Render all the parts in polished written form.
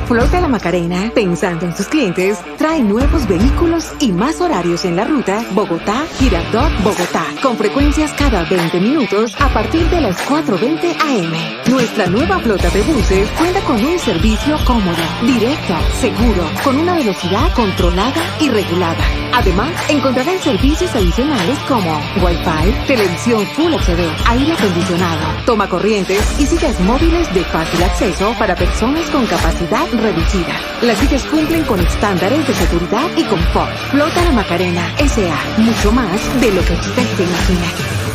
Flota La Macarena, pensando en sus clientes, trae nuevos vehículos y más horarios en la ruta Bogotá-Girardot-Bogotá, con frecuencias cada 20 minutos a partir de las 4:20 am. Nuestra nueva flota de buses cuenta con un servicio cómodo, directo, seguro, con una velocidad controlada y regulada. Además, encontrarán servicios adicionales como Wi-Fi, televisión Full HD, aire acondicionado, toma corrientes y sillas móviles de fácil acceso para personas con capacidad reducida. Las sillas cumplen con estándares de seguridad y confort. Flota La Macarena S.A. Mucho más de lo que usted se imagina.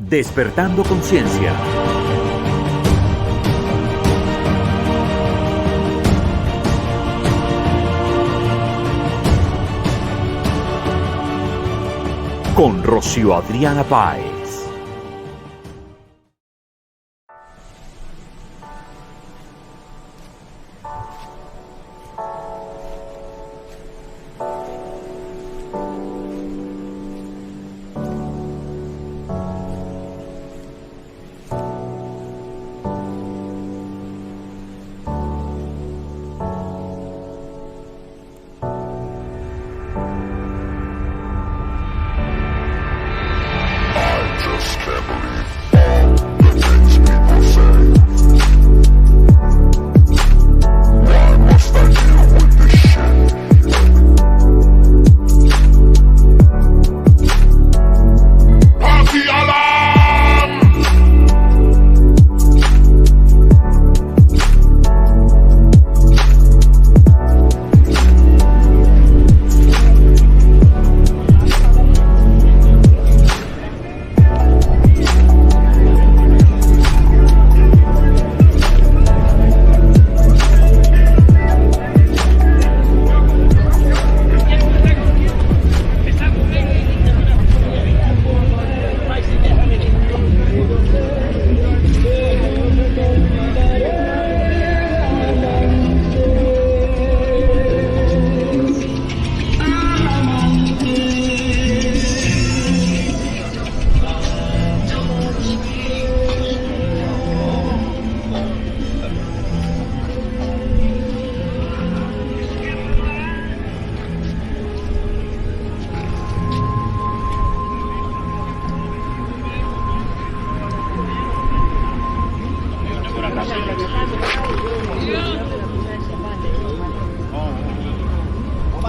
Despertando conciencia. Con Rocío Adriana Páez.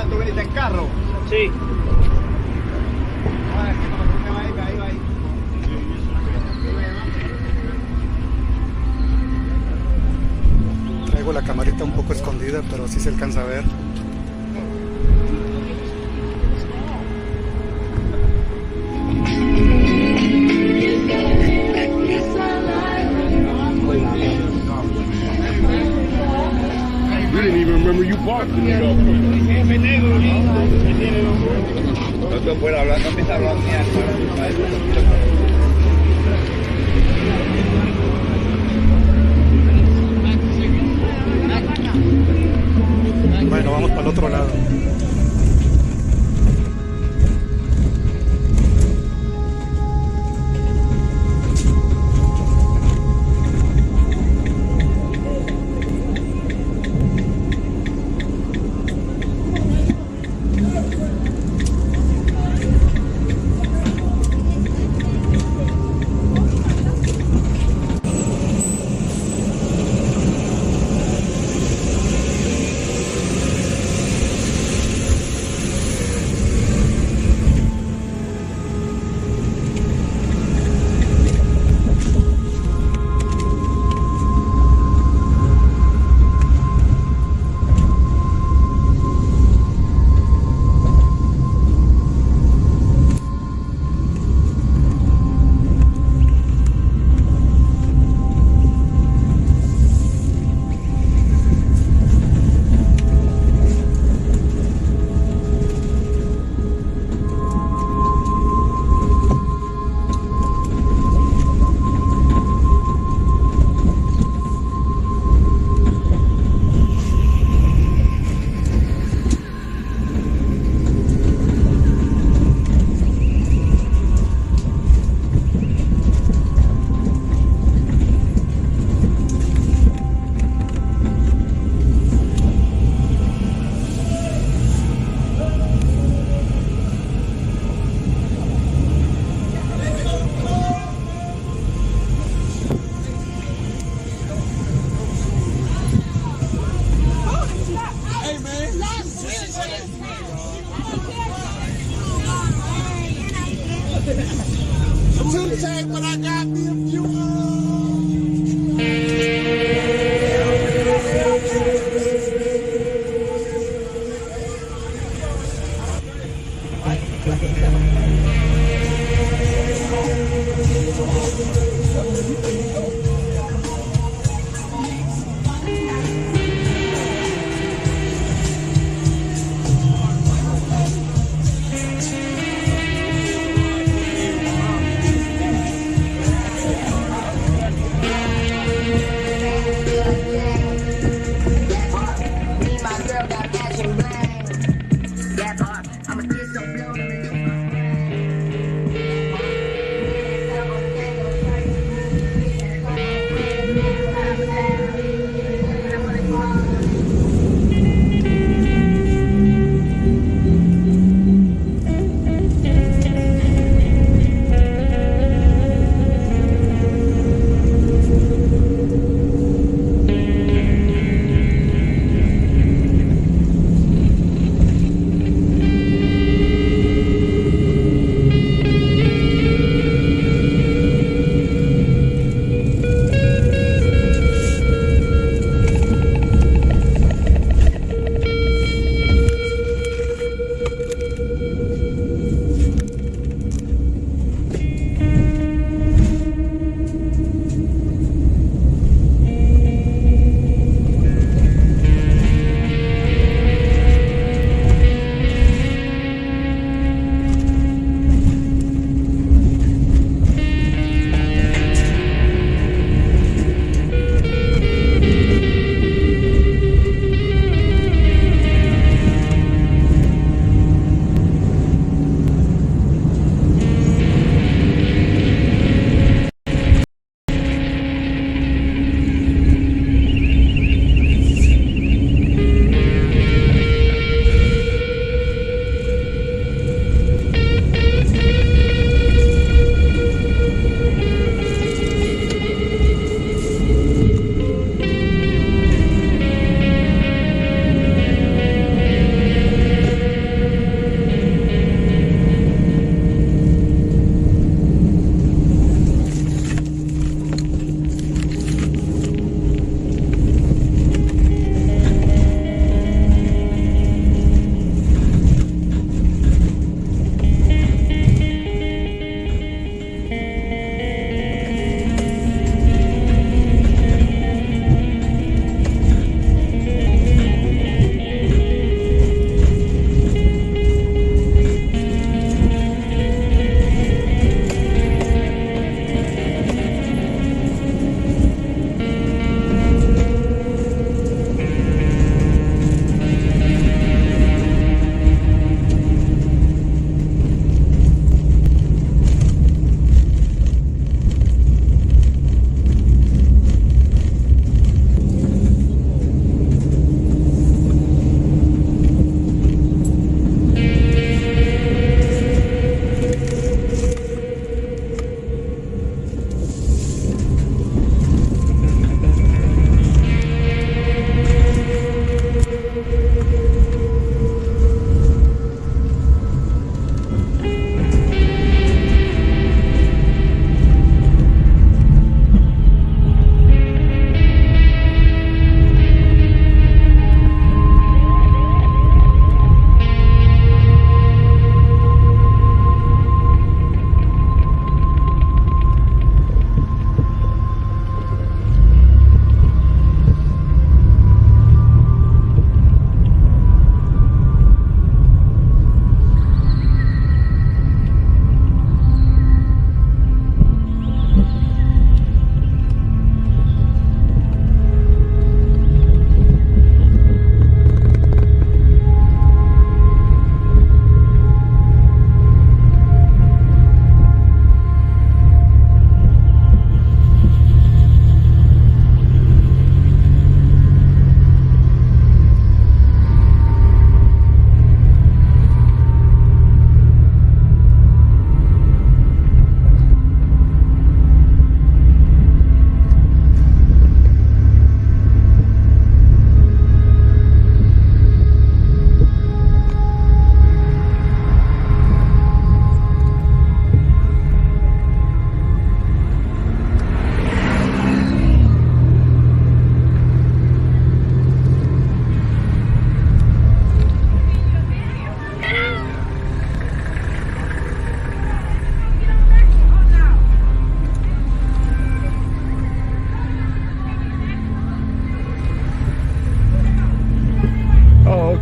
¿Tú viniste en carro? Sí. Traigo la camarita un poco escondida, pero sí se alcanza a ver. No puedo hablar, no empieza a hablar Bueno, vamos para el otro lado.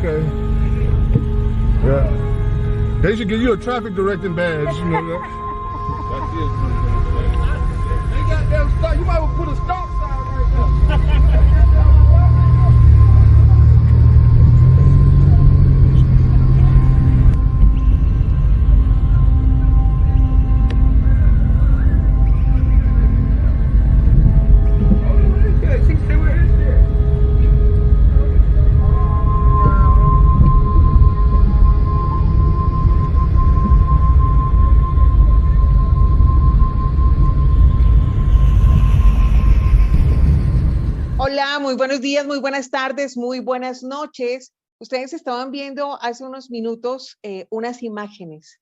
okay. Yeah. They should give you a traffic directing badge, you know that. That's it. They got them stop. You might want to put a stop sign right there. Hola, muy buenos días, muy buenas tardes, muy buenas noches. Ustedes estaban viendo hace unos minutos unas imágenes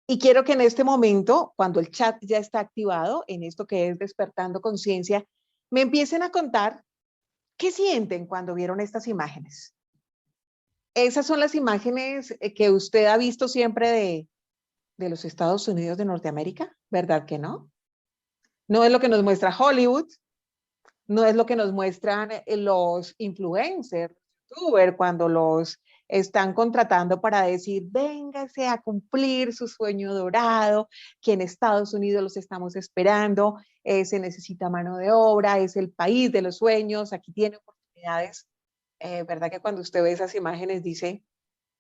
y quiero que en este momento, cuando el chat ya está activado en esto que es Despertando Conciencia, me empiecen a contar qué sienten cuando vieron estas imágenes. Esas son las imágenes que usted ha visto siempre de los Estados Unidos de Norteamérica, ¿verdad que no? No es lo que nos muestra Hollywood. No es lo que nos muestran los influencers, youtubers, cuando los están contratando para decir, véngase a cumplir su sueño dorado, que en Estados Unidos los estamos esperando, se necesita mano de obra, es el país de los sueños, aquí tiene oportunidades. ¿Verdad que cuando usted ve esas imágenes dice,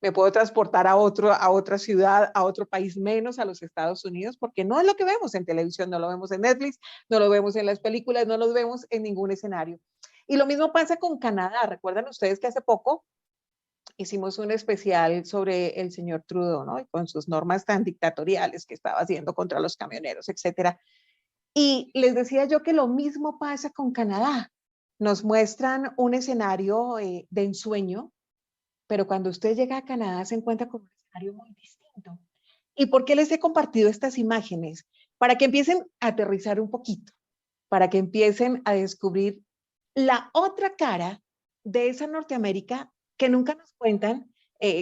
me puedo transportar a otra ciudad, a otro país, menos a los Estados Unidos? Porque no es lo que vemos en televisión, no lo vemos en Netflix, no lo vemos en las películas, no lo vemos en ningún escenario. Y lo mismo pasa con Canadá. ¿Recuerdan ustedes que hace poco hicimos un especial sobre el señor Trudeau, ¿no? Y con sus normas tan dictatoriales que estaba haciendo contra los camioneros, etcétera. Y les decía yo que lo mismo pasa con Canadá. Nos muestran un escenario de ensueño, pero cuando usted llega a Canadá se encuentra con un escenario muy distinto. ¿Y por qué les he compartido estas imágenes? Para que empiecen a aterrizar un poquito, para que empiecen a descubrir la otra cara de esa Norteamérica que nunca nos cuentan,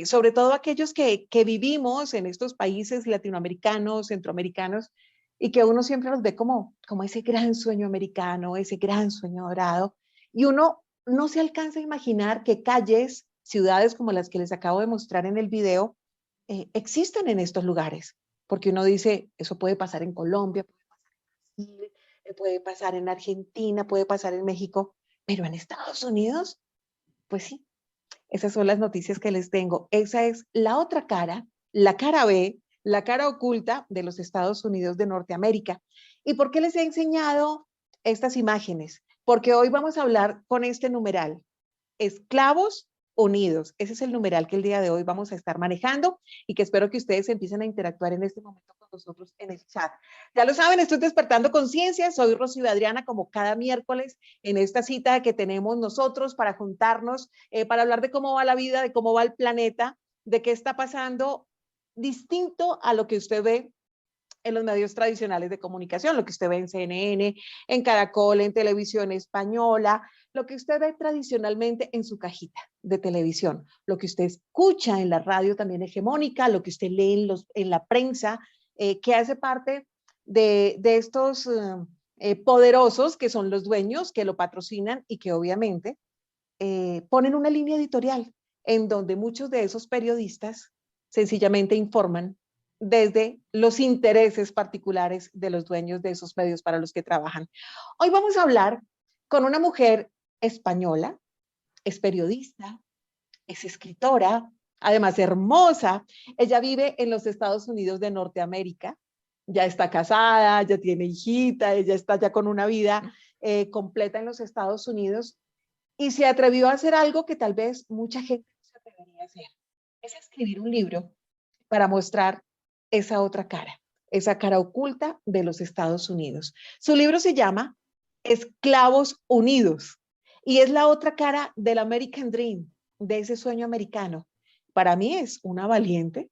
sobre todo aquellos que vivimos en estos países latinoamericanos, centroamericanos, y que uno siempre los ve como ese gran sueño americano, ese gran sueño dorado, y uno no se alcanza a imaginar que calles, ciudades como las que les acabo de mostrar en el video, existen en estos lugares, porque uno dice, eso puede pasar en Colombia, puede pasar en Brasil, puede pasar en Argentina, puede pasar en México, pero en Estados Unidos, pues sí, esas son las noticias que les tengo. Esa es la otra cara, la cara B, la cara oculta de los Estados Unidos de Norteamérica. ¿Y por qué les he enseñado estas imágenes? Porque hoy vamos a hablar con este numeral, Esclavos Unidos. Ese es el numeral que el día de hoy vamos a estar manejando y que espero que ustedes empiecen a interactuar en este momento con nosotros en el chat. Ya lo saben, estoy Despertando Conciencia, soy Rocío Adriana, como cada miércoles en esta cita que tenemos nosotros para juntarnos, para hablar de cómo va la vida, de cómo va el planeta, de qué está pasando distinto a lo que usted ve en los medios tradicionales de comunicación, lo que usted ve en CNN, en Caracol, en Televisión Española, lo que usted ve tradicionalmente en su cajita de televisión, lo que usted escucha en la radio también hegemónica, lo que usted lee en la prensa, que hace parte de estos poderosos que son los dueños, que lo patrocinan y que obviamente ponen una línea editorial en donde muchos de esos periodistas sencillamente informan desde los intereses particulares de los dueños de esos medios para los que trabajan. Hoy vamos a hablar con una mujer española, es periodista, es escritora, además hermosa. Ella vive en los Estados Unidos de Norteamérica, ya está casada, ya tiene hijita, ella está ya con una vida completa en los Estados Unidos y se atrevió a hacer algo que tal vez mucha gente no se atrevería a hacer, es escribir un libro para mostrar esa otra cara, esa cara oculta de los Estados Unidos. Su libro se llama Esclavos Unidos y es la otra cara del American Dream, de ese sueño americano. Para mí es una valiente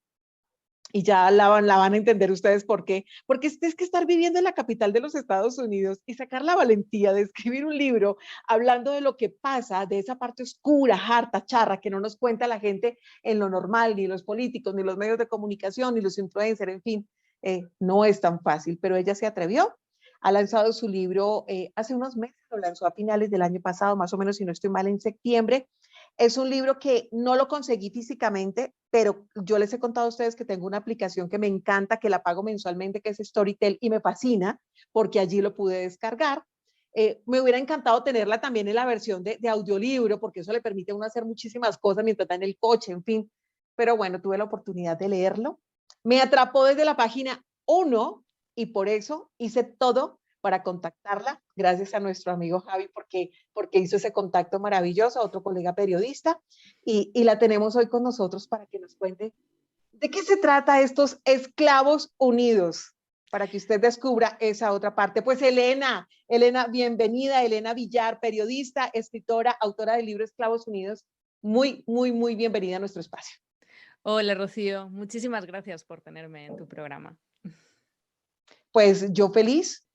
y ya la van a entender ustedes por qué. Porque es que estar viviendo en la capital de los Estados Unidos y sacar la valentía de escribir un libro hablando de lo que pasa, de esa parte oscura, harta, charra, que no nos cuenta la gente en lo normal, ni los políticos, ni los medios de comunicación, ni los influencers, en fin, no es tan fácil, pero ella se atrevió. Ha lanzado su libro hace unos meses, lo lanzó a finales del año pasado, más o menos, si no estoy mal, en septiembre. Es un libro que no lo conseguí físicamente, pero yo les he contado a ustedes que tengo una aplicación que me encanta, que la pago mensualmente, que es Storytel, y me fascina porque allí lo pude descargar. Me hubiera encantado tenerla también en la versión de audiolibro, porque eso le permite a uno hacer muchísimas cosas mientras está en el coche, en fin. Pero bueno, tuve la oportunidad de leerlo. Me atrapó desde la página 1 y por eso hice todo para contactarla, gracias a nuestro amigo Javi, porque hizo ese contacto maravilloso, otro colega periodista, y la tenemos hoy con nosotros para que nos cuente de qué se trata estos esclavos unidos, para que usted descubra esa otra parte. Pues Elena, bienvenida, Elena Villar, periodista, escritora, autora del libro Esclavos Unidos, muy, muy, muy bienvenida a nuestro espacio. Hola, Rocío. Muchísimas gracias por tenerme en tu programa. Pues yo feliz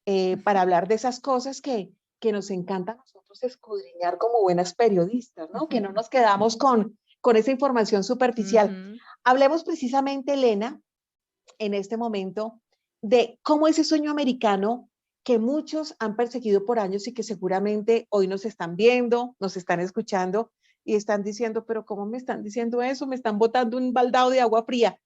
para hablar de esas cosas que nos encanta a nosotros escudriñar como buenas periodistas, ¿no? Que no nos quedamos con esa información superficial. Hablemos precisamente, Elena, en este momento, de cómo ese sueño americano que muchos han perseguido por años y que seguramente hoy nos están viendo, nos están escuchando y están diciendo, pero ¿cómo me están diciendo eso? Me están botando un baldado de agua fría.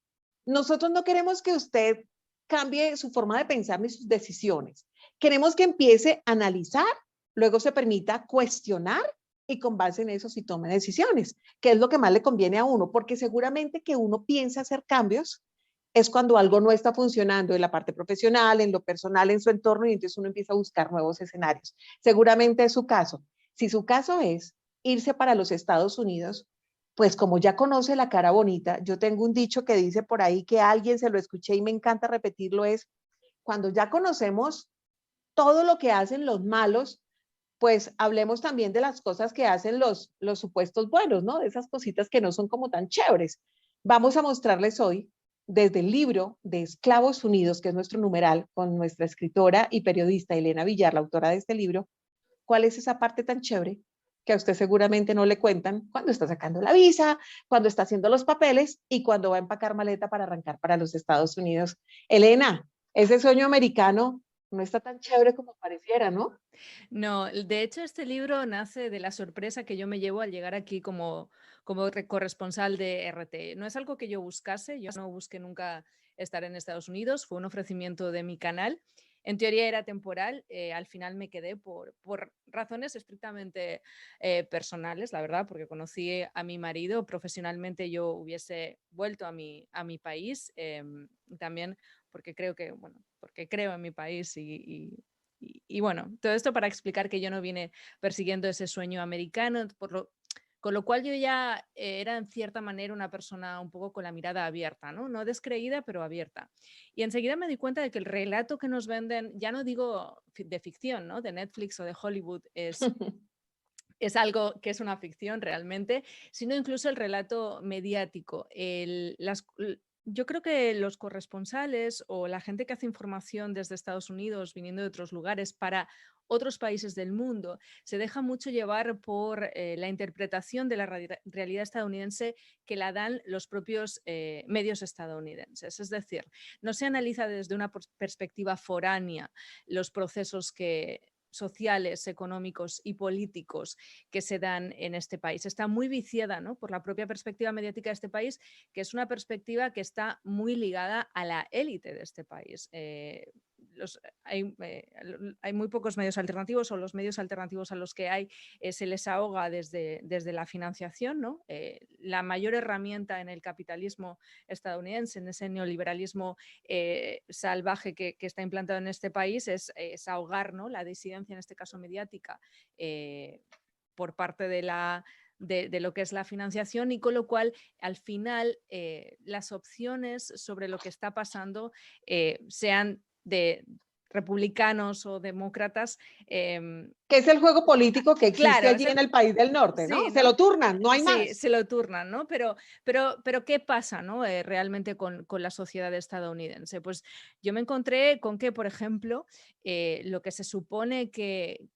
Nosotros no queremos que usted cambie su forma de pensar ni sus decisiones. Queremos que empiece a analizar, luego se permita cuestionar y con base en eso sí tome decisiones, que es lo que más le conviene a uno, porque seguramente que uno piensa hacer cambios es cuando algo no está funcionando en la parte profesional, en lo personal, en su entorno, y entonces uno empieza a buscar nuevos escenarios. Seguramente es su caso. Si su caso es irse para los Estados Unidos, pues como ya conoce la cara bonita, yo tengo un dicho que dice por ahí que a alguien se lo escuché y me encanta repetirlo, es cuando ya conocemos todo lo que hacen los malos, pues hablemos también de las cosas que hacen los supuestos buenos, ¿no? De esas cositas que no son como tan chéveres. Vamos a mostrarles hoy, desde el libro de Esclavos Unidos, que es nuestro numeral, con nuestra escritora y periodista Elena Villar, la autora de este libro, cuál es esa parte tan chévere que a usted seguramente no le cuentan cuando está sacando la visa, cuando está haciendo los papeles y cuando va a empacar maleta para arrancar para los Estados Unidos. Elena, ese sueño americano no está tan chévere como pareciera, ¿no? No, de hecho este libro nace de la sorpresa que yo me llevo al llegar aquí como corresponsal de RT. No es algo que yo buscase, yo no busqué nunca estar en Estados Unidos, fue un ofrecimiento de mi canal. En teoría era temporal, al final me quedé por razones estrictamente personales, la verdad, porque conocí a mi marido, profesionalmente yo hubiese vuelto a mi país, también porque porque creo en mi país y bueno, todo esto para explicar que yo no vine persiguiendo ese sueño americano, con lo cual yo ya era en cierta manera una persona un poco con la mirada abierta, ¿no? No descreída, pero abierta. Y enseguida me di cuenta de que el relato que nos venden, ya no digo de ficción, ¿no? De Netflix o de Hollywood, es algo que es una ficción realmente, sino incluso el relato mediático. Yo creo que los corresponsales o la gente que hace información desde Estados Unidos, viniendo de otros lugares para otros países del mundo, se deja mucho llevar por la interpretación de la realidad estadounidense que la dan los propios medios estadounidenses. Es decir, no se analiza desde una perspectiva foránea los procesos sociales, económicos y políticos que se dan en este país. Está muy viciada, ¿no?, por la propia perspectiva mediática de este país, que es una perspectiva que está muy ligada a la élite de este país. Hay muy pocos medios alternativos, o los medios alternativos a los que hay se les ahoga desde la financiación, ¿no? La mayor herramienta en el capitalismo estadounidense, en ese neoliberalismo salvaje que está implantado en este país, es ahogar, ¿no?, la disidencia, en este caso mediática, por parte de lo que es la financiación, y con lo cual al final las opciones sobre lo que está pasando, sean de republicanos o demócratas. Que es el juego político que existe Claro, allí en el país del norte, ¿no? sí, Se lo turnan, no hay sí, más. se lo turnan, ¿no? Pero ¿qué pasa, ¿no?, realmente con la sociedad estadounidense? Pues yo me encontré con que, por ejemplo, lo que se supone que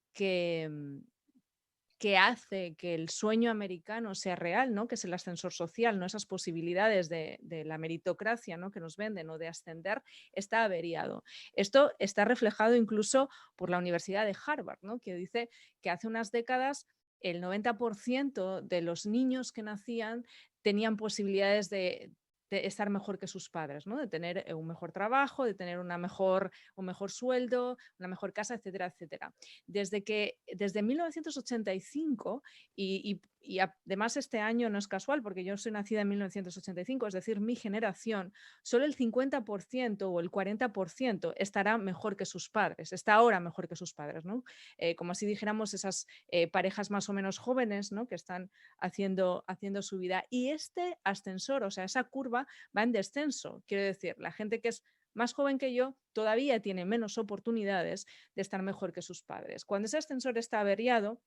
hace que el sueño americano sea real, ¿no?, que es el ascensor social, ¿no?, esas posibilidades de la meritocracia, ¿no?, que nos venden, o de ascender, está averiado. Esto está reflejado incluso por la Universidad de Harvard, ¿no?, que dice que hace unas décadas el 90% de los niños que nacían tenían posibilidades de estar mejor que sus padres, ¿no? De tener un mejor trabajo, de tener un mejor sueldo, una mejor casa, etcétera, etcétera. Desde 1985, y además este año no es casual porque yo soy nacida en 1985, es decir, mi generación, solo el 50% o el 40% estará mejor que sus padres, está ahora mejor que sus padres, ¿no? Como si dijéramos esas parejas más o menos jóvenes, ¿no? Que están haciendo su vida. Y este ascensor, o sea, esa curva va en descenso. Quiero decir, la gente que es más joven que yo todavía tiene menos oportunidades de estar mejor que sus padres. Cuando ese ascensor está averiado,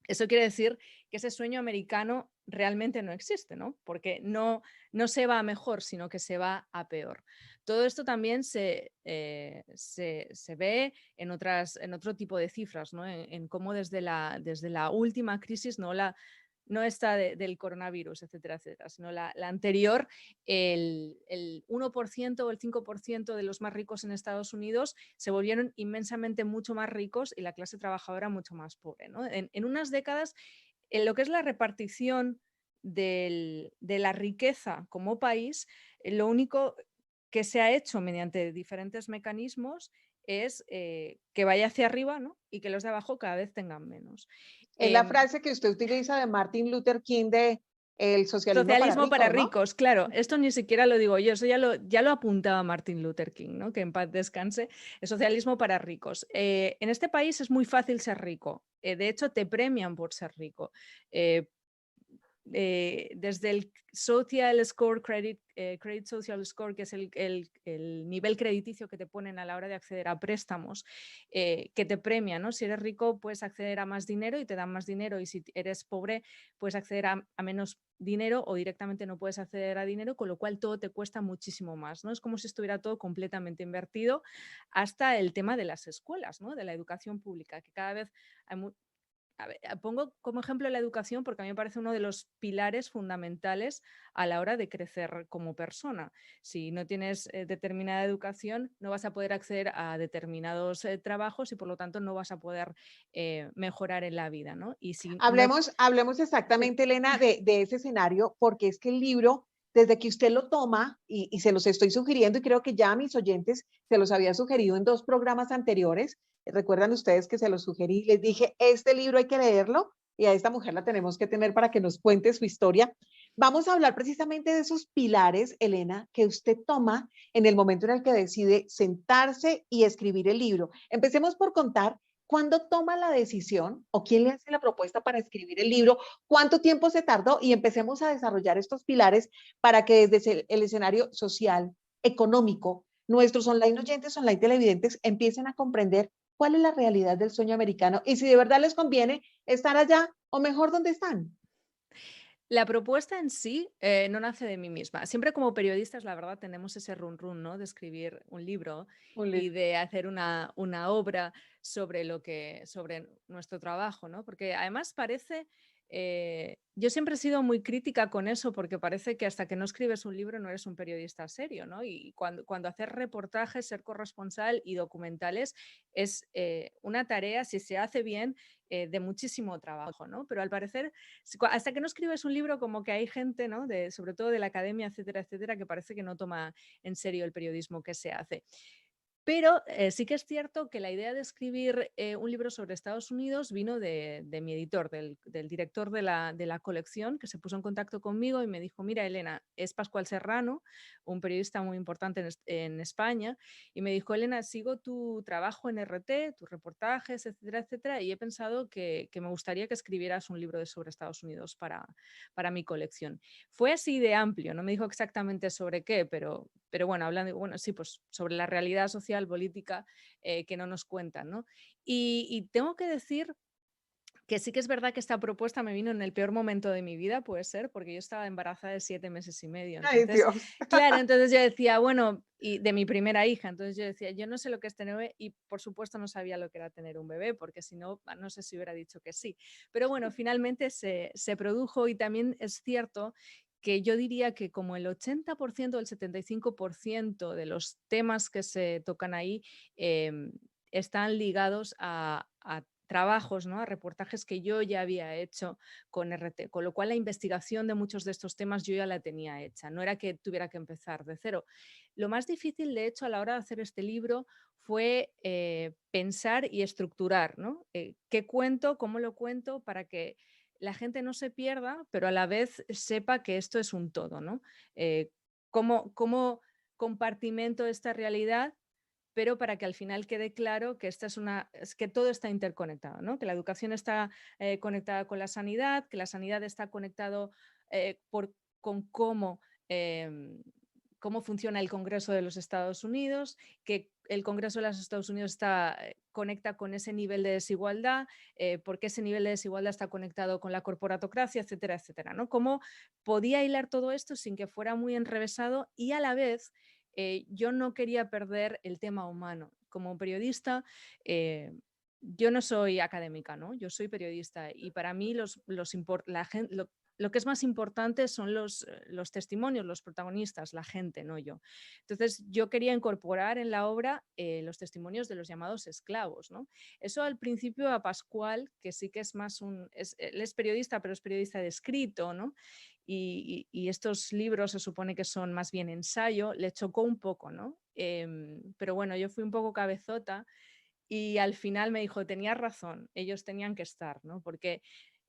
eso quiere decir que ese sueño americano realmente no existe, ¿no? Porque no se va a mejor, sino que se va a peor. Todo esto también se ve en otro tipo de cifras, ¿no? En cómo desde la última crisis, no esta del coronavirus, etcétera, etcétera, sino la anterior, el 1% o el 5% de los más ricos en Estados Unidos se volvieron inmensamente mucho más ricos y la clase trabajadora mucho más pobre, ¿no? En unas décadas, en lo que es la repartición de la riqueza como país, lo único que se ha hecho mediante diferentes mecanismos es que vaya hacia arriba, ¿no? Y que los de abajo cada vez tengan menos. Es la frase que usted utiliza de Martin Luther King de el Socialismo para ¿no? ricos, claro. Esto ni siquiera lo digo yo, eso ya lo apuntaba Martin Luther King, ¿no? Que en paz descanse. El socialismo para ricos. En este país es muy fácil ser rico. De hecho, te premian por ser rico. Desde el Social Score, Credit Social Score, que es el nivel crediticio que te ponen a la hora de acceder a préstamos, que te premian, ¿no? Si eres rico puedes acceder a más dinero y te dan más dinero, y si eres pobre puedes acceder a menos dinero o directamente no puedes acceder a dinero, con lo cual todo te cuesta muchísimo más, ¿no? Es como si estuviera todo completamente invertido, hasta el tema de las escuelas, ¿no? De la educación pública, que cada vez hay a ver, pongo como ejemplo la educación porque a mí me parece uno de los pilares fundamentales a la hora de crecer como persona. Si no tienes determinada educación, no vas a poder acceder a determinados trabajos y por lo tanto no vas a poder mejorar en la vida, ¿no? Y si no... Hablemos exactamente, Elena, de ese escenario, porque es que el libro, desde que usted lo toma, y se los estoy sugiriendo, y creo que ya a mis oyentes se los había sugerido en 2 programas anteriores, recuerdan ustedes que se los sugerí, les dije, este libro hay que leerlo, y a esta mujer la tenemos que tener para que nos cuente su historia. Vamos a hablar precisamente de esos pilares, Elena, que usted toma en el momento en el que decide sentarse y escribir el libro. Empecemos por contar cuándo toma la decisión o quién le hace la propuesta para escribir el libro, cuánto tiempo se tardó, y empecemos a desarrollar estos pilares para que desde el escenario social, económico, nuestros online oyentes, online televidentes empiecen a comprender cuál es la realidad del sueño americano y si de verdad les conviene estar allá o mejor donde están. La propuesta en sí no nace de mí misma. Siempre como periodistas, la verdad, tenemos ese run, ¿no? De escribir un libro y de hacer una obra sobre nuestro trabajo, ¿no? Porque además parece... yo siempre he sido muy crítica con eso porque parece que hasta que no escribes un libro no eres un periodista serio, ¿no? Y cuando hacer reportajes, ser corresponsal y documentales es una tarea, si se hace bien, de muchísimo trabajo, ¿no? Pero al parecer, hasta que no escribes un libro, como que hay gente, ¿no? Sobre todo de la academia, etcétera, etcétera, que parece que no toma en serio el periodismo que se hace. Pero sí que es cierto que la idea de escribir un libro sobre Estados Unidos vino de mi editor, del director de la colección, que se puso en contacto conmigo y me dijo, mira, Elena, es Pascual Serrano, un periodista muy importante en España, y me dijo, Elena, sigo tu trabajo en RT, tus reportajes, etcétera, etcétera, y he pensado que me gustaría que escribieras un libro sobre Estados Unidos para mi colección. Fue así de amplio, no me dijo exactamente sobre qué, pero bueno, hablando, bueno, sí, pues sobre la realidad social, política, que no nos cuentan, ¿no? Y tengo que decir que sí que es verdad que esta propuesta me vino en el peor momento de mi vida, puede ser, porque yo estaba embarazada de 7 meses y medio. Ay, Entonces, Dios. claro, entonces yo decía, bueno, y de mi primera hija, entonces yo decía, yo no sé lo que es tener un bebé, y por supuesto no sabía lo que era tener un bebé, porque si no, no sé si hubiera dicho que sí. Pero bueno, finalmente se produjo, y también es cierto que yo diría que como el 80% o el 75% de los temas que se tocan ahí están ligados a trabajos, ¿no? A reportajes que yo ya había hecho con RT, con lo cual la investigación de muchos de estos temas yo ya la tenía hecha, no era que tuviera que empezar de cero. Lo más difícil, de hecho, a la hora de hacer este libro fue pensar y estructurar, ¿no? ¿Qué cuento? ¿Cómo lo cuento? Para que la gente no se pierda, pero a la vez sepa que esto es un todo, ¿no? ¿Cómo compartimento esta realidad? Pero para que al final quede claro que es que todo está interconectado, ¿no? Que la educación está conectada con la sanidad, que la sanidad está conectado con cómo funciona el Congreso de los Estados Unidos, que el Congreso de los Estados Unidos conecta con ese nivel de desigualdad, porque ese nivel de desigualdad está conectado con la corporatocracia, etcétera, etcétera, ¿no? Cómo podía hilar todo esto sin que fuera muy enrevesado y a la vez yo no quería perder el tema humano. Como periodista, yo no soy académica, ¿no? Yo soy periodista y para mí lo que es más importante son los testimonios, los protagonistas, la gente, no yo. Entonces yo quería incorporar en la obra los testimonios de los llamados esclavos, ¿no? Eso al principio a Pascual, que sí que es más él es periodista, pero es periodista de escrito, ¿no? Y estos libros se supone que son más bien ensayo, le chocó un poco, ¿no? Pero bueno, yo fui un poco cabezota y al final me dijo, tenías razón, ellos tenían que estar, ¿no? Porque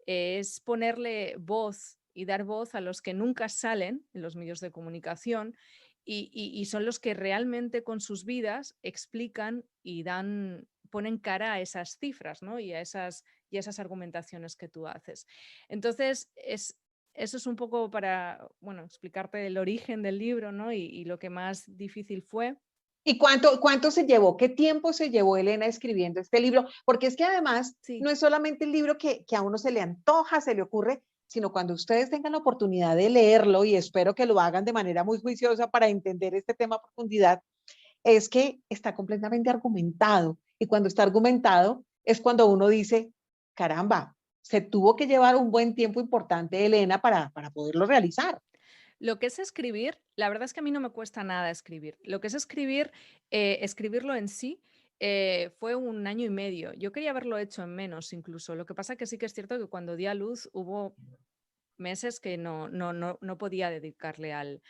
es ponerle voz y dar voz a los que nunca salen en los medios de comunicación y son los que realmente con sus vidas explican y ponen cara a esas cifras, ¿no? y a esas argumentaciones que tú haces. Entonces, eso es un poco para, bueno, explicarte el origen del libro, ¿no? y lo que más difícil fue. ¿Y cuánto se llevó? ¿Qué tiempo se llevó Elena escribiendo este libro? Porque es que además Sí. no es solamente el libro que a uno se le antoja, se le ocurre, sino cuando ustedes tengan la oportunidad de leerlo, y espero que lo hagan de manera muy juiciosa para entender este tema a profundidad, es que está completamente argumentado. Y cuando está argumentado es cuando uno dice, caramba, se tuvo que llevar un buen tiempo importante Elena para poderlo realizar. Lo que es escribir, la verdad es que a mí no me cuesta nada escribir. Lo que es escribir, escribirlo en sí, fue 1 año y medio. Yo quería haberlo hecho en menos incluso. Lo que pasa que sí que es cierto que cuando di a luz hubo meses que no podía dedicarle al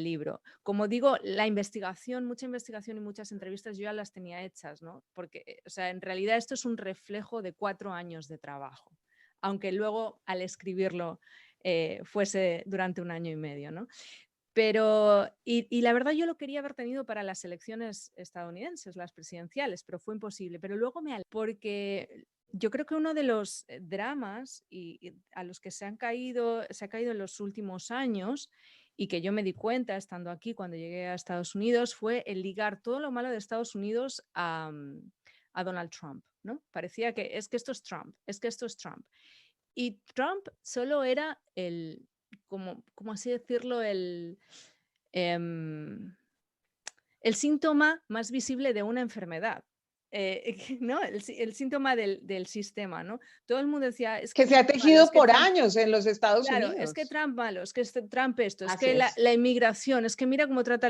libro. Como digo, mucha investigación y muchas entrevistas yo ya las tenía hechas, ¿no? Porque, o sea, en realidad esto es un reflejo de 4 años de trabajo, aunque luego al escribirlo fuese durante 1 año y medio, ¿no? Pero, y la verdad yo lo quería haber tenido para las elecciones estadounidenses, las presidenciales, pero fue imposible. Pero luego porque yo creo que uno de los dramas y a los que se ha caído en los últimos años y que yo me di cuenta estando aquí cuando llegué a Estados Unidos fue el ligar todo lo malo de Estados Unidos a Donald Trump, ¿no? Parecía que es que esto es Trump, es que esto es Trump. Y Trump solo era como así decirlo, el síntoma más visible de una enfermedad, ¿no? El síntoma del sistema, ¿no? Todo el mundo decía, es que que se ha Trump malo, tejido es que por Trump, años en los Estados claro, Unidos. es que Trump malo, es que Trump esto, es Así que es. la inmigración, es que mira cómo trata,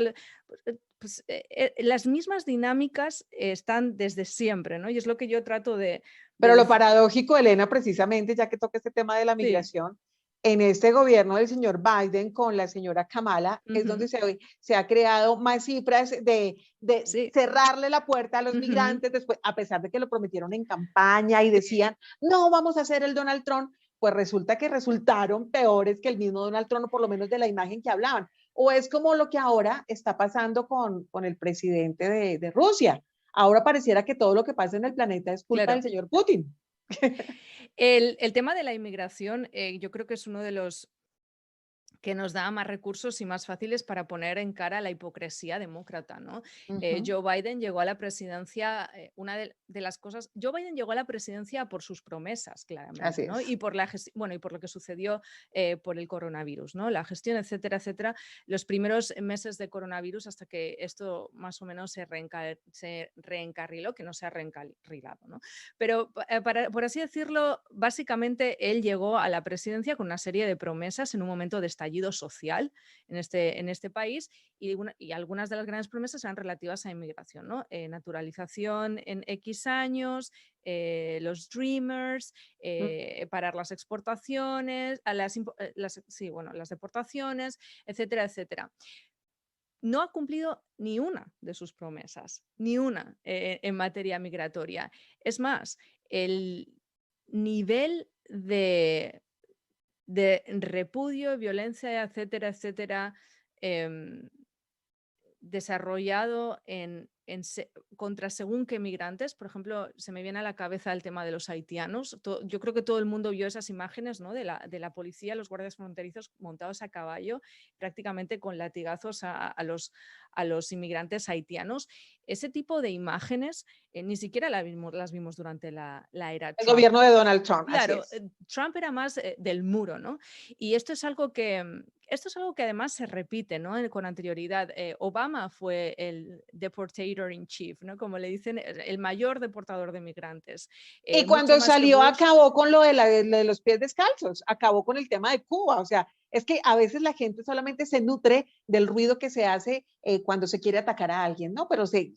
las mismas dinámicas están desde siempre, ¿no? Y es lo que yo trato de Pero lo decir. paradójico, Elena, precisamente, ya que toca este tema de la Sí. migración, en este gobierno del señor Biden con la señora Kamala, es donde se ha creado más cifras de Sí. cerrarle la puerta a los migrantes, después, a pesar de que lo prometieron en campaña y decían, no, vamos a hacer el Donald Trump, pues resulta que resultaron peores que el mismo Donald Trump, o por lo menos de la imagen que hablaban. O es como lo que ahora está pasando con el presidente de Rusia. Ahora pareciera que todo lo que pasa en el planeta es culpa Claro. del señor Putin. El tema de la inmigración, yo creo que es uno de los que nos da más recursos y más fáciles para poner en cara la hipocresía demócrata, ¿no? Joe Biden llegó a la presidencia, una de las cosas, Joe Biden llegó a la presidencia por sus promesas, claramente, Así ¿no? es. Y por y por lo que sucedió por el coronavirus, ¿no? La gestión, etcétera, etcétera. Los primeros meses de coronavirus hasta que esto más o menos se reencarriló, que no se ha reencarrilado, ¿no? Pero por así decirlo, básicamente él llegó a la presidencia con una serie de promesas en un momento de estallido estallido social en este país y algunas de las grandes promesas eran relativas a inmigración, ¿no? Naturalización en X años, los Dreamers, parar las exportaciones, las deportaciones, etcétera, etcétera. No ha cumplido ni una de sus promesas, ni una en materia migratoria. Es más, el nivel de repudio, violencia, etcétera, etcétera, desarrollado contra según qué migrantes. Por ejemplo, se me viene a la cabeza el tema de los haitianos. Yo creo que todo el mundo vio esas imágenes, ¿no? de la policía, los guardias fronterizos montados a caballo, prácticamente con latigazos a los inmigrantes haitianos. Ese tipo de imágenes ni siquiera las vimos durante la era El Trump. gobierno de Donald Trump. Claro, así es. Trump era más del muro, ¿no? Y esto es algo que además se repite, ¿no? Con anterioridad. Obama fue el deportator in chief, ¿no? Como le dicen, el mayor deportador de migrantes. Y cuando Mucho más que salió Bush. acabó con lo de los pies descalzos, acabó con el tema de Cuba. O sea, es que a veces la gente solamente se nutre del ruido que se hace cuando se quiere atacar a alguien, ¿no? Pero se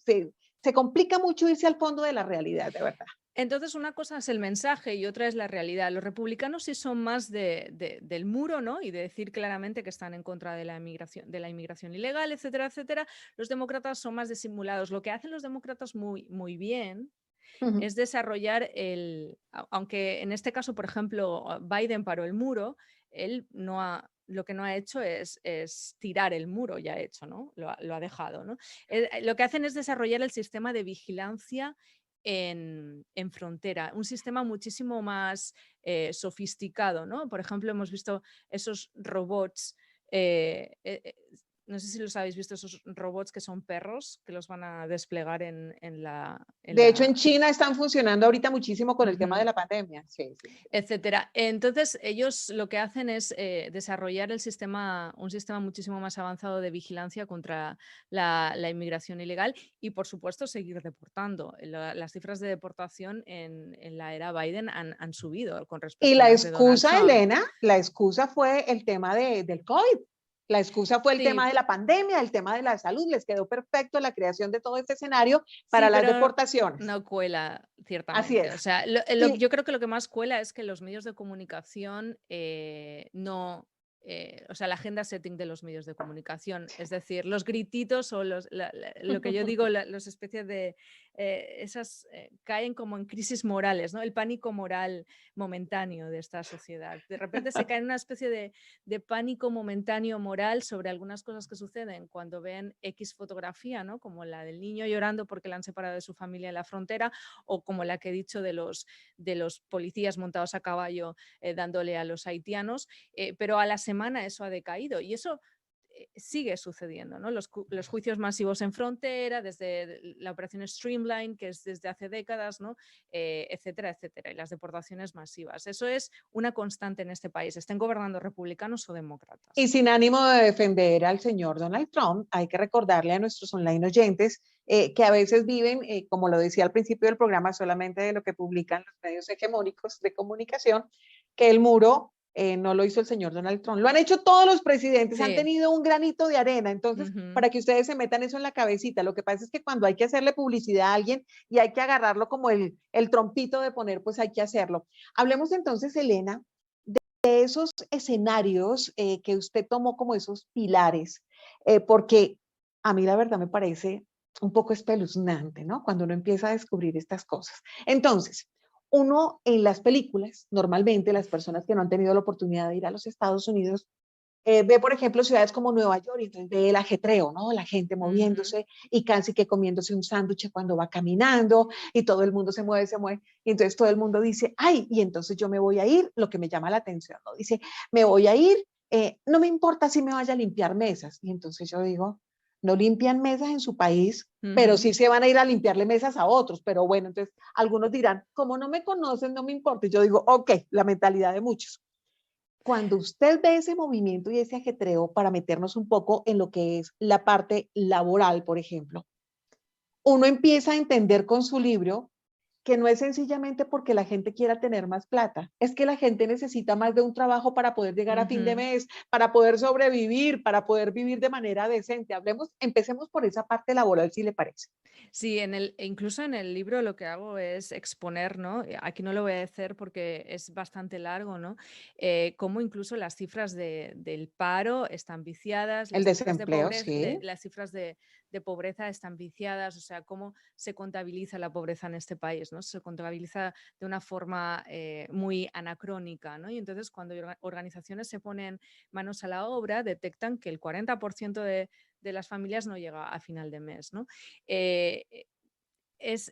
complica mucho irse al fondo de la realidad, de verdad. Entonces, una cosa es el mensaje y otra es la realidad. Los republicanos sí son más del muro, ¿no? Y de decir claramente que están en contra de la inmigración ilegal, etcétera, etcétera. Los demócratas son más disimulados. Lo que hacen los demócratas muy, muy bien es desarrollar aunque en este caso, por ejemplo, Biden paró el muro, él lo que no ha hecho es tirar el muro ya hecho, ¿no? Lo ha dejado, ¿no? Lo que hacen es desarrollar el sistema de vigilancia en frontera, un sistema muchísimo más sofisticado, ¿no? Por ejemplo, hemos visto esos robots, no sé si los habéis visto, esos robots que son perros, que los van a desplegar De hecho, en China están funcionando ahorita muchísimo con el tema de la pandemia. Sí. Etcétera. Entonces, ellos lo que hacen es desarrollar un sistema muchísimo más avanzado de vigilancia contra la inmigración ilegal y, por supuesto, seguir deportando. Las cifras de deportación en la era Biden han subido con respecto y a la las de Donald excusa, Trump. Elena, la excusa fue el tema del COVID. La excusa fue el Sí. tema de la pandemia, el tema de la salud. Les quedó perfecto la creación de todo este escenario para las deportaciones. No cuela, ciertamente. Así es. O sea, yo creo que lo que más cuela es que los medios de comunicación o sea, la agenda setting de los medios de comunicación, es decir, los grititos o lo que yo digo, las especies de caen como en crisis morales, ¿no? El pánico moral momentáneo de esta sociedad. De repente se cae en una especie de pánico momentáneo moral sobre algunas cosas que suceden cuando ven X fotografía, ¿no? Como la del niño llorando porque le han separado de su familia en la frontera, o como la que he dicho de los policías montados a caballo dándole a los haitianos, pero a la semana eso ha decaído y eso sigue sucediendo, ¿no? Los juicios masivos en frontera, desde la operación Streamline, que es desde hace décadas, ¿no? Etcétera, etcétera, y las deportaciones masivas. Eso es una constante en este país, estén gobernando republicanos o demócratas. Y sin ánimo de defender al señor Donald Trump, hay que recordarle a nuestros online oyentes que a veces viven, como lo decía al principio del programa, solamente de lo que publican los medios hegemónicos de comunicación, que el muro no lo hizo el señor Donald Trump. Lo han hecho todos los presidentes, sí. Han tenido un granito de arena. Entonces, para que ustedes se metan eso en la cabecita, lo que pasa es que cuando hay que hacerle publicidad a alguien y hay que agarrarlo como el trompito de poner, pues hay que hacerlo. Hablemos entonces, Elena, de esos escenarios que usted tomó como esos pilares, porque a mí la verdad me parece un poco espeluznante, ¿no? Cuando uno empieza a descubrir estas cosas. Entonces, uno en las películas, normalmente las personas que no han tenido la oportunidad de ir a los Estados Unidos, ve, por ejemplo, ciudades como Nueva York, y entonces ve el ajetreo, ¿no? La gente moviéndose y casi que comiéndose un sándwich cuando va caminando y todo el mundo se mueve, y entonces todo el mundo dice, ay, y entonces yo me voy a ir, lo que me llama la atención, ¿no? Dice, me voy a ir, no me importa si me vaya a limpiar mesas, y entonces yo digo, no limpian mesas en su país, pero sí se van a ir a limpiarle mesas a otros, pero bueno, entonces algunos dirán, como no me conocen, no me importa, y yo digo, ok, la mentalidad de muchos. Cuando usted ve ese movimiento y ese ajetreo, para meternos un poco en lo que es la parte laboral, por ejemplo, uno empieza a entender con su libro que no es sencillamente porque la gente quiera tener más plata, es que la gente necesita más de un trabajo para poder llegar a fin de Ujú. mes, para poder sobrevivir, para poder vivir de manera decente. Empecemos por esa parte laboral, si le parece. Sí, incluso en el libro lo que hago es exponer, ¿no? Aquí no lo voy a hacer porque es bastante largo, ¿no? Cómo incluso las cifras del paro están viciadas, El las cifras de desempleo, pobreza, sí. las cifras de pobreza están viciadas, o sea, cómo se contabiliza la pobreza en este país, ¿no? Se contabiliza de una forma muy anacrónica, ¿no? Y entonces cuando organizaciones se ponen manos a la obra, detectan que el 40% de las familias no llega a final de mes, ¿no? Eh, es,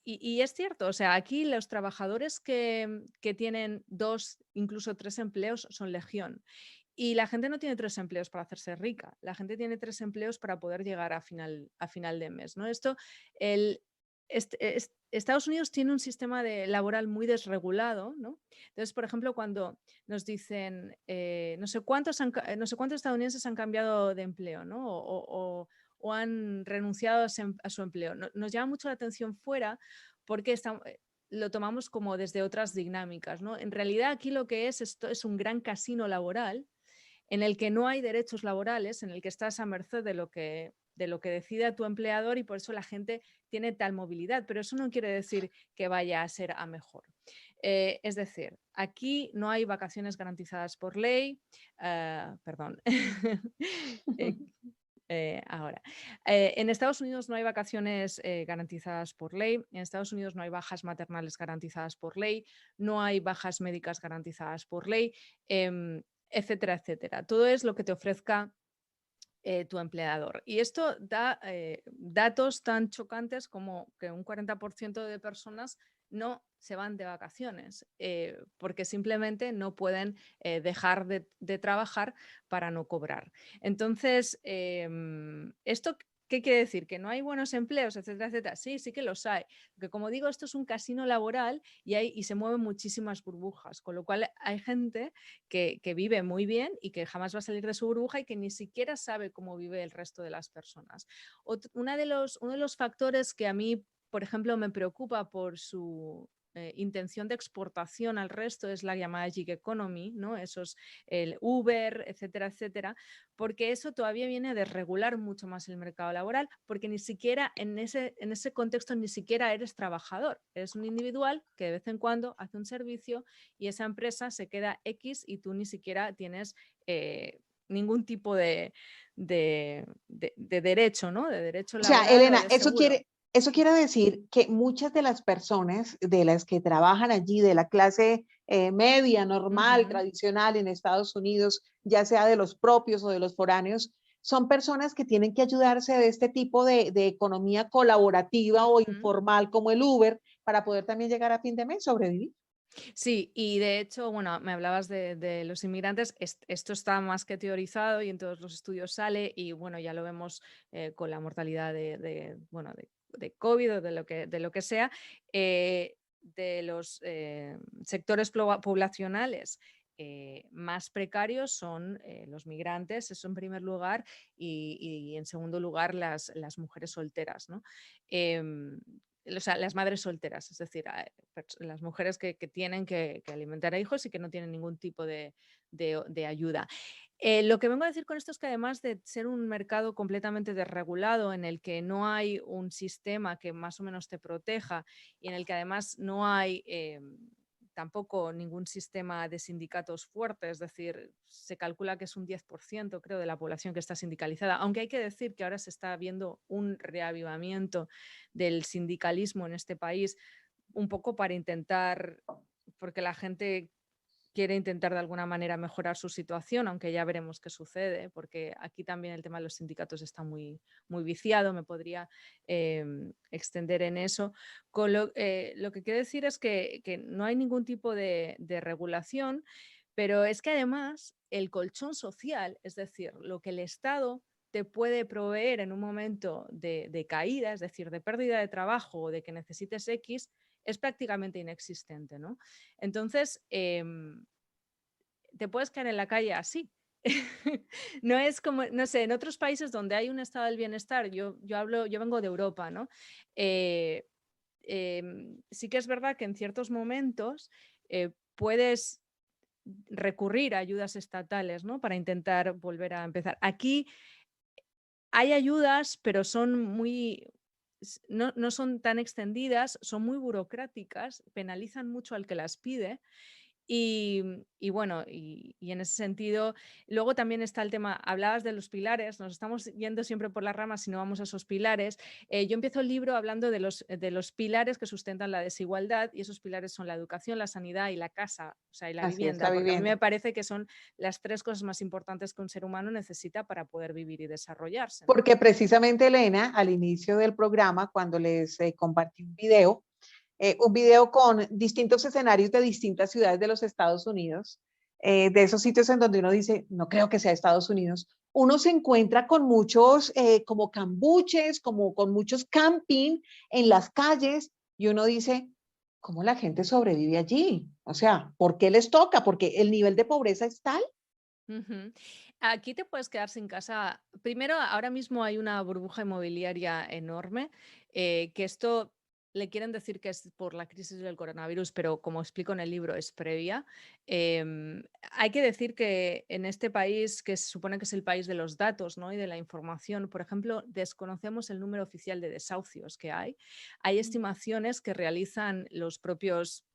y es cierto, o sea, aquí los trabajadores que tienen 2, incluso 3 empleos son legión. Y la gente no tiene 3 empleos para hacerse rica, la gente tiene 3 empleos para poder llegar a final de mes, ¿no? El, Estados Unidos tiene un sistema laboral muy desregulado, ¿no? Entonces, por ejemplo, cuando nos dicen, no sé cuántos estadounidenses han cambiado de empleo, ¿no? O han renunciado a su empleo. Nos llama mucho la atención fuera porque lo tomamos como desde otras dinámicas, ¿no? En realidad aquí lo que esto es un gran casino laboral en el que no hay derechos laborales, en el que estás a merced de lo que decida tu empleador y por eso la gente tiene tal movilidad, pero eso no quiere decir que vaya a ser a mejor. Es decir, aquí no hay vacaciones garantizadas por ley, perdón, eh, ahora. En Estados Unidos no hay vacaciones garantizadas por ley, en Estados Unidos no hay bajas maternales garantizadas por ley, no hay bajas médicas garantizadas por ley, etcétera, etcétera. Todo es lo que te ofrezca tu empleador. Y esto da datos tan chocantes como que un 40% de personas no se van de vacaciones porque simplemente no pueden dejar de trabajar para no cobrar. Entonces, ¿esto qué quiere decir? ¿Que no hay buenos empleos, etcétera, etcétera? Sí, sí que los hay. Porque como digo, esto es un casino laboral y se mueven muchísimas burbujas, con lo cual hay gente que vive muy bien y que jamás va a salir de su burbuja y que ni siquiera sabe cómo vive el resto de las personas. Uno de los factores que a mí, por ejemplo, me preocupa por su intención de exportación al resto es la llamada gig economy, ¿no? Esos, el Uber, etcétera, etcétera, porque eso todavía viene a desregular mucho más el mercado laboral, porque ni siquiera en ese contexto ni siquiera eres trabajador, eres un individual que de vez en cuando hace un servicio y esa empresa se queda X y tú ni siquiera tienes ningún tipo de derecho, ¿no? De derecho O sea, laboral o Elena, de seguro. eso quiere decir que muchas de las personas de las que trabajan allí, de la clase media, normal, Ujú, tradicional en Estados Unidos, ya sea de los propios o de los foráneos, son personas que tienen que ayudarse de este tipo de economía colaborativa o ujú. informal como el Uber para poder también llegar a fin de mes, sobrevivir. Sí, y de hecho, bueno, me hablabas de los inmigrantes, esto está más que teorizado y en todos los estudios sale y bueno, ya lo vemos con la mortalidad bueno, de COVID o de lo que sea, de los sectores poblacionales más precarios son los migrantes, eso en primer lugar, y en segundo lugar las mujeres solteras, ¿no? Em, o sea, las madres solteras, es decir, las mujeres que tienen que alimentar a hijos y que no tienen ningún tipo de ayuda. Lo que vengo a decir con esto es que además de ser un mercado completamente desregulado en el que no hay un sistema que más o menos te proteja y en el que además no hay tampoco ningún sistema de sindicatos fuerte, es decir, se calcula que es un 10% creo de la población que está sindicalizada, aunque hay que decir que ahora se está viendo un reavivamiento del sindicalismo en este país, un poco para intentar, porque la gente quiere intentar de alguna manera mejorar su situación, aunque ya veremos qué sucede, porque aquí también el tema de los sindicatos está muy, muy viciado, me podría extender en eso. Lo que quiero decir es que no hay ningún tipo de regulación, pero es que además el colchón social, es decir, lo que el Estado te puede proveer en un momento de caída, es decir, de pérdida de trabajo o de que necesites X, es prácticamente inexistente, ¿no? Entonces, te puedes quedar en la calle así. No es como, no sé, en otros países donde hay un estado del bienestar, yo vengo de Europa, ¿no? Eh, sí que es verdad que en ciertos momentos puedes recurrir a ayudas estatales, ¿no? Para intentar volver a empezar. Aquí hay ayudas, pero son no son tan extendidas, son muy burocráticas, penalizan mucho al que las pide. Y bueno, y en ese sentido, luego también está el tema, hablabas de los pilares, nos estamos yendo siempre por las ramas si no vamos a esos pilares. Yo empiezo el libro hablando de los pilares que sustentan la desigualdad, y esos pilares son la educación, la sanidad y la casa, o sea, y la Así es, vivienda, la porque a mí me vivienda. parece que son las 3 cosas más importantes que un ser humano necesita para poder vivir y desarrollarse, ¿no? Porque precisamente, Elena, al inicio del programa, cuando les compartí un video con distintos escenarios de distintas ciudades de los Estados Unidos, de esos sitios en donde uno dice, no creo que sea Estados Unidos, uno se encuentra con muchos como cambuches, como con muchos camping en las calles, y uno dice, ¿cómo la gente sobrevive allí? O sea, ¿por qué les toca? Porque el nivel de pobreza es tal. Ujú. Aquí te puedes quedar sin casa. Primero, ahora mismo hay una burbuja inmobiliaria enorme, que esto le quieren decir que es por la crisis del coronavirus, pero como explico en el libro, es previa. Hay que decir que en este país, que se supone que es el país de los datos, ¿no? Y de la información, por ejemplo, desconocemos el número oficial de desahucios que hay. Hay estimaciones que realizan los propios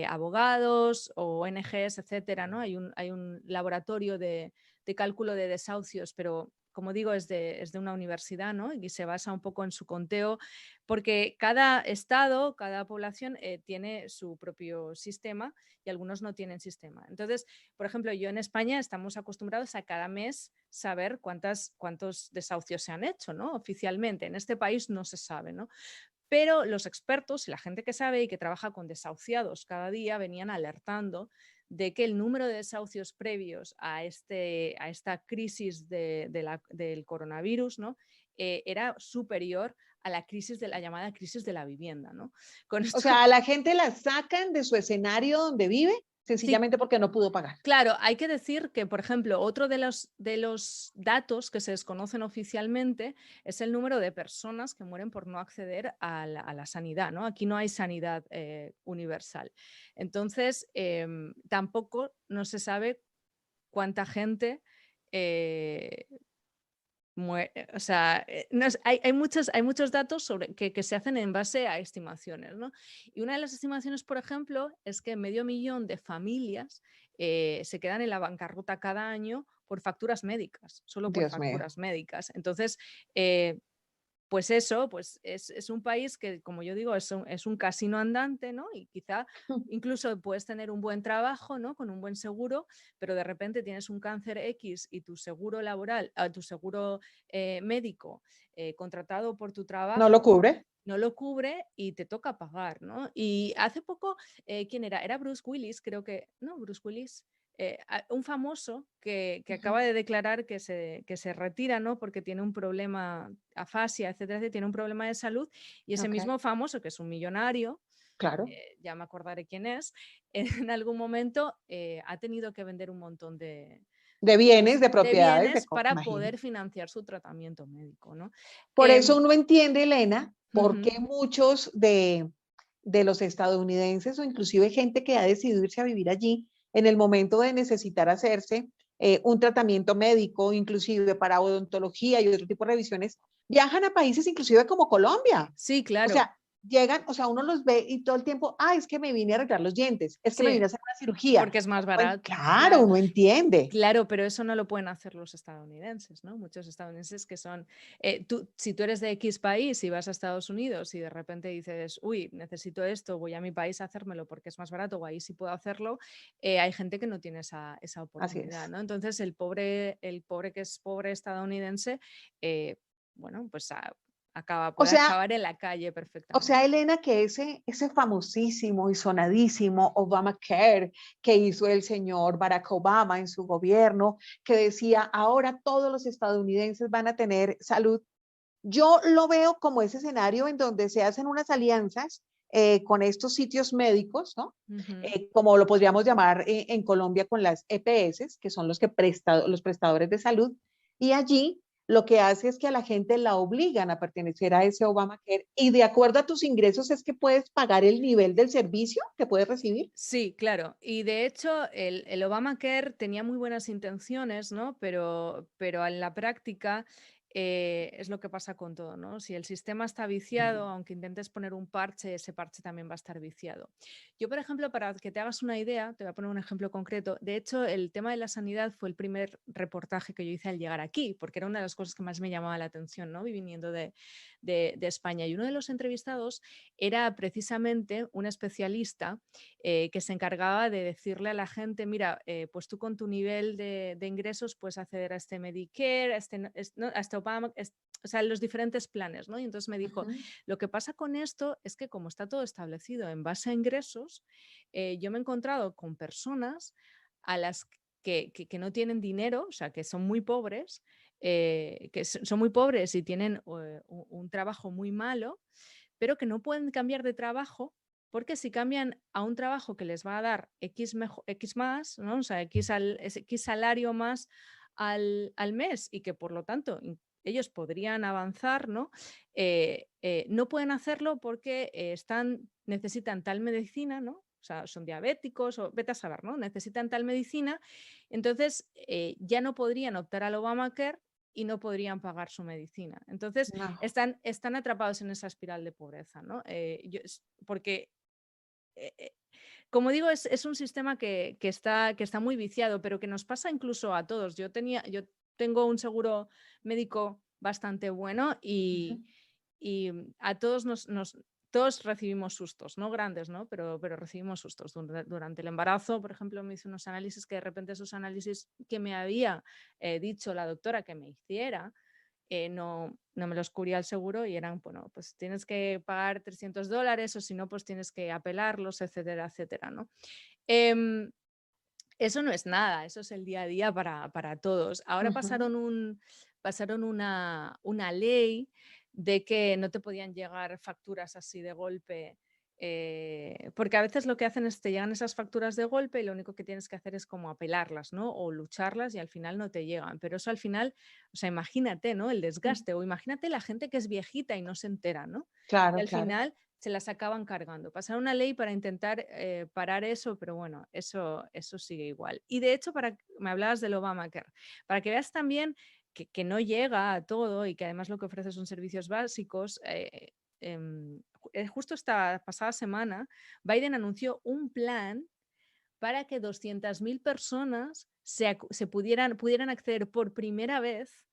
abogados o ONGs, etcétera, ¿no? Hay un laboratorio de cálculo de desahucios, pero como digo, es de una universidad, ¿no? Y se basa un poco en su conteo, porque cada estado, cada población tiene su propio sistema y algunos no tienen sistema. Entonces, por ejemplo, yo en España estamos acostumbrados a cada mes saber cuántos desahucios se han hecho, ¿no? Oficialmente. En este país no se sabe, ¿no? Pero los expertos y la gente que sabe y que trabaja con desahuciados cada día venían alertando de que el número de desahucios previos a esta crisis del coronavirus, ¿no? Era superior a la crisis de la llamada crisis de la vivienda, ¿no? Con O esto, sea, a la gente la sacan de su escenario donde vive, sí, sencillamente porque no pudo pagar. claro, hay que decir que, por ejemplo, otro de los datos que se desconocen oficialmente es el número de personas que mueren por no acceder a la sanidad, ¿no? Aquí no hay sanidad universal. Entonces, tampoco no se sabe cuánta gente eh, o sea, hay muchos datos que se hacen en base a estimaciones, ¿no? Y una de las estimaciones, por ejemplo, es que 500.000 de familias se quedan en la bancarrota cada año por facturas médicas, solo por Dios mío. facturas médicas. Entonces, eh, pues eso, pues es un país que, como yo digo, es un casino andante, ¿no? Y quizá incluso puedes tener un buen trabajo, ¿no? Con un buen seguro, pero de repente tienes un cáncer X y tu seguro laboral, tu seguro médico contratado por tu ¿No lo trabajo cubre? no lo cubre y te toca pagar, ¿no? Y hace poco, ¿quién era? Era Bruce Willis, creo que, no, Bruce Willis, un famoso que acaba de declarar que se retira, ¿no? Porque tiene un problema, afasia, etcétera, tiene un problema de salud, y ese Ok, mismo famoso, que es un millonario, claro. ya me acordaré quién es, en algún momento ha tenido que vender un montón De bienes, pues, de de propiedades, bienes para imagínate. poder financiar su tratamiento médico, ¿no? Por eso Em, uno entiende, Elena, por ujú. qué muchos de los estadounidenses o inclusive gente que ha decidido irse a vivir allí en el momento de necesitar hacerse un tratamiento médico, inclusive para odontología y otro tipo de revisiones, viajan a países inclusive como Colombia. Sí, O claro. sea, llegan, o sea, uno los ve y todo el tiempo, ah, es que me vine a arreglar los dientes, es que me Sí, vine a hacer una cirugía. porque es más barato, Claro, claro. uno entiende. Claro, pero eso no lo pueden hacer los estadounidenses, ¿no? Muchos estadounidenses que son, si tú eres de X país y vas a Estados Unidos y de repente dices, uy, necesito esto, voy a mi país a hacérmelo porque es más barato o ahí sí puedo hacerlo, hay gente que no tiene esa Así oportunidad, es. ¿no? Entonces el pobre que es pobre estadounidense, eh, bueno, pues O puede sea, acabar en la calle O sea, perfectamente. Elena, que ese famosísimo y sonadísimo Obamacare que hizo el señor Barack Obama en su gobierno, que decía, ahora todos los estadounidenses van a tener salud, yo lo veo como ese escenario en donde se hacen unas alianzas con estos sitios médicos, ¿no? Ujú. Como lo podríamos llamar en Colombia con las EPS, que son los prestadores de salud, y allí lo que hace es que a la gente la obligan a pertenecer a ese Obamacare y de acuerdo a tus ingresos es que puedes pagar el nivel del servicio que puedes recibir. Sí, claro. Y de hecho, el Obamacare tenía muy buenas intenciones, ¿no? Pero en la práctica es lo que pasa con todo, ¿no? Si el sistema está viciado, aunque intentes poner un parche, ese parche también va a estar viciado. Yo, por ejemplo, para que te hagas una idea, te voy a poner un ejemplo concreto. De hecho, el tema de la sanidad fue el primer reportaje que yo hice al llegar aquí, porque era una de las cosas que más me llamaba la atención, ¿no? Viniendo de España. Y uno de los entrevistados era precisamente un especialista que se encargaba de decirle a la gente, mira, pues tú con tu nivel de ingresos puedes acceder a este Medicare, a este Obama, o sea, los diferentes planes, ¿no? Y entonces me dijo, lo que pasa con esto es que como está todo establecido en base a ingresos, yo me he encontrado con personas a las que no tienen dinero, o sea, que son muy pobres, son muy pobres y tienen un trabajo muy malo, pero que no pueden cambiar de trabajo porque si cambian a un trabajo que les va a dar X más, ¿no? O sea, X salario más al mes y que por lo tanto ellos podrían avanzar, ¿no? No pueden hacerlo porque necesitan tal medicina, ¿no? O sea, son diabéticos o vete a saber, ¿no? Necesitan tal medicina, entonces ya no podrían optar al Obamacare y no podrían pagar su medicina. Entonces, No. están atrapados en esa espiral de pobreza, ¿no? Porque, como digo, es un sistema que está muy viciado, pero que nos pasa incluso a todos. Yo tengo un seguro médico bastante bueno y a todos todos recibimos sustos, no grandes, ¿no? Pero recibimos sustos. Durante el embarazo, por ejemplo, me hice unos análisis que de repente esos análisis que me había dicho la doctora que me hiciera, no me los cubría el seguro y eran, bueno, pues tienes que pagar $300 o si no, pues tienes que apelarlos, etcétera, etcétera, ¿no? Eso no es nada, eso es el día a día para todos. Ahora pasaron una ley de que no te podían llegar facturas así de golpe, porque a veces lo que hacen es te llegan esas facturas de golpe y lo único que tienes que hacer es como apelarlas, ¿no? O lucharlas y al final no te llegan. Pero eso al final, o sea, imagínate, ¿no? El desgaste o imagínate la gente que es viejita y no se entera, ¿no? Y Claro, al claro. final se las acaban cargando. Pasaron una ley para intentar parar eso, pero bueno, eso sigue igual. Y de hecho, me hablabas del Obamacare, para que veas también que no llega a todo y que además lo que ofrece son servicios básicos. Justo esta pasada semana, Biden anunció un plan para que 200.000 personas pudieran acceder por primera vez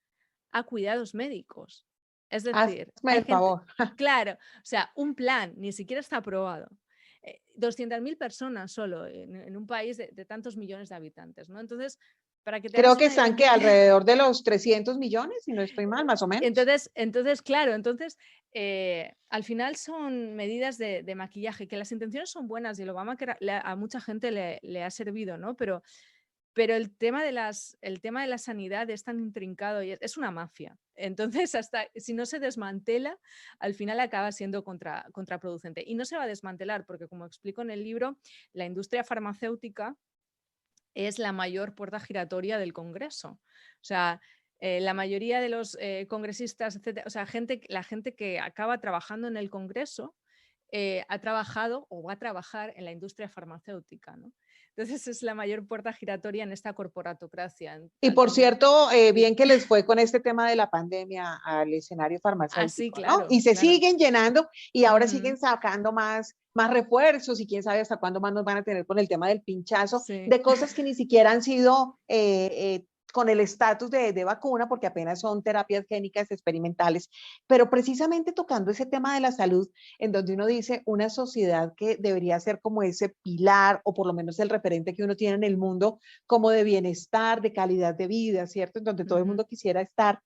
a cuidados médicos. Es decir, Hazme hay el gente, favor. claro, o sea, un plan, ni siquiera está aprobado. 200.000 personas solo en un país de tantos millones de habitantes, ¿no? Entonces, para que te Creo hagas que una están idea. que alrededor de los 300 millones, si no estoy mal, más o menos. Entonces, claro, al final son medidas de maquillaje, que las intenciones son buenas y el Obamacare a mucha gente le ha servido, ¿no? Pero el tema de la sanidad es tan intrincado y es una mafia. Entonces, hasta si no se desmantela, al final acaba siendo contraproducente. Y no se va a desmantelar porque, como explico en el libro, la industria farmacéutica es la mayor puerta giratoria del Congreso. O sea, la mayoría de los congresistas, etcétera, o sea, la gente que acaba trabajando en el Congreso ha trabajado o va a trabajar en la industria farmacéutica, ¿no? Entonces es la mayor puerta giratoria en esta corporatocracia. Y Al por final, cierto, sí. bien que les fue con este tema de la pandemia al escenario Sí, farmacéutico, ¿no? claro, Y se claro. siguen llenando y ahora Ujú. siguen sacando más refuerzos y quién sabe hasta cuándo más nos van a tener con el tema del pinchazo, Sí. de cosas que ni siquiera han sido con el estatus de vacuna, porque apenas son terapias génicas experimentales, pero precisamente tocando ese tema de la salud, en donde uno dice una sociedad que debería ser como ese pilar, o por lo menos el referente que uno tiene en el mundo, como de bienestar, de calidad de vida, ¿cierto? En donde todo el mundo quisiera estar.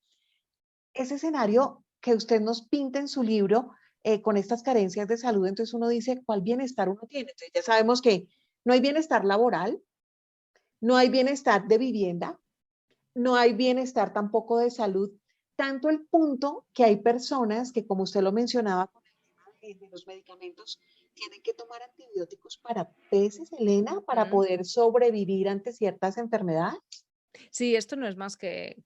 Ese escenario que usted nos pinta en su libro, con estas carencias de salud, entonces uno dice, ¿cuál bienestar uno tiene? Entonces ya sabemos que no hay bienestar laboral, no hay bienestar de vivienda, no hay bienestar tampoco de salud, tanto el punto que hay personas que, como usted lo mencionaba, con el tema de los medicamentos, tienen que tomar antibióticos para peces, Elena, para poder sobrevivir ante ciertas enfermedades. Sí, esto no es más que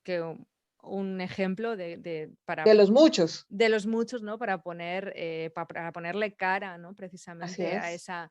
un ejemplo De los muchos. de los muchos, ¿no? Para ponerle cara, ¿no? Así Precisamente es. a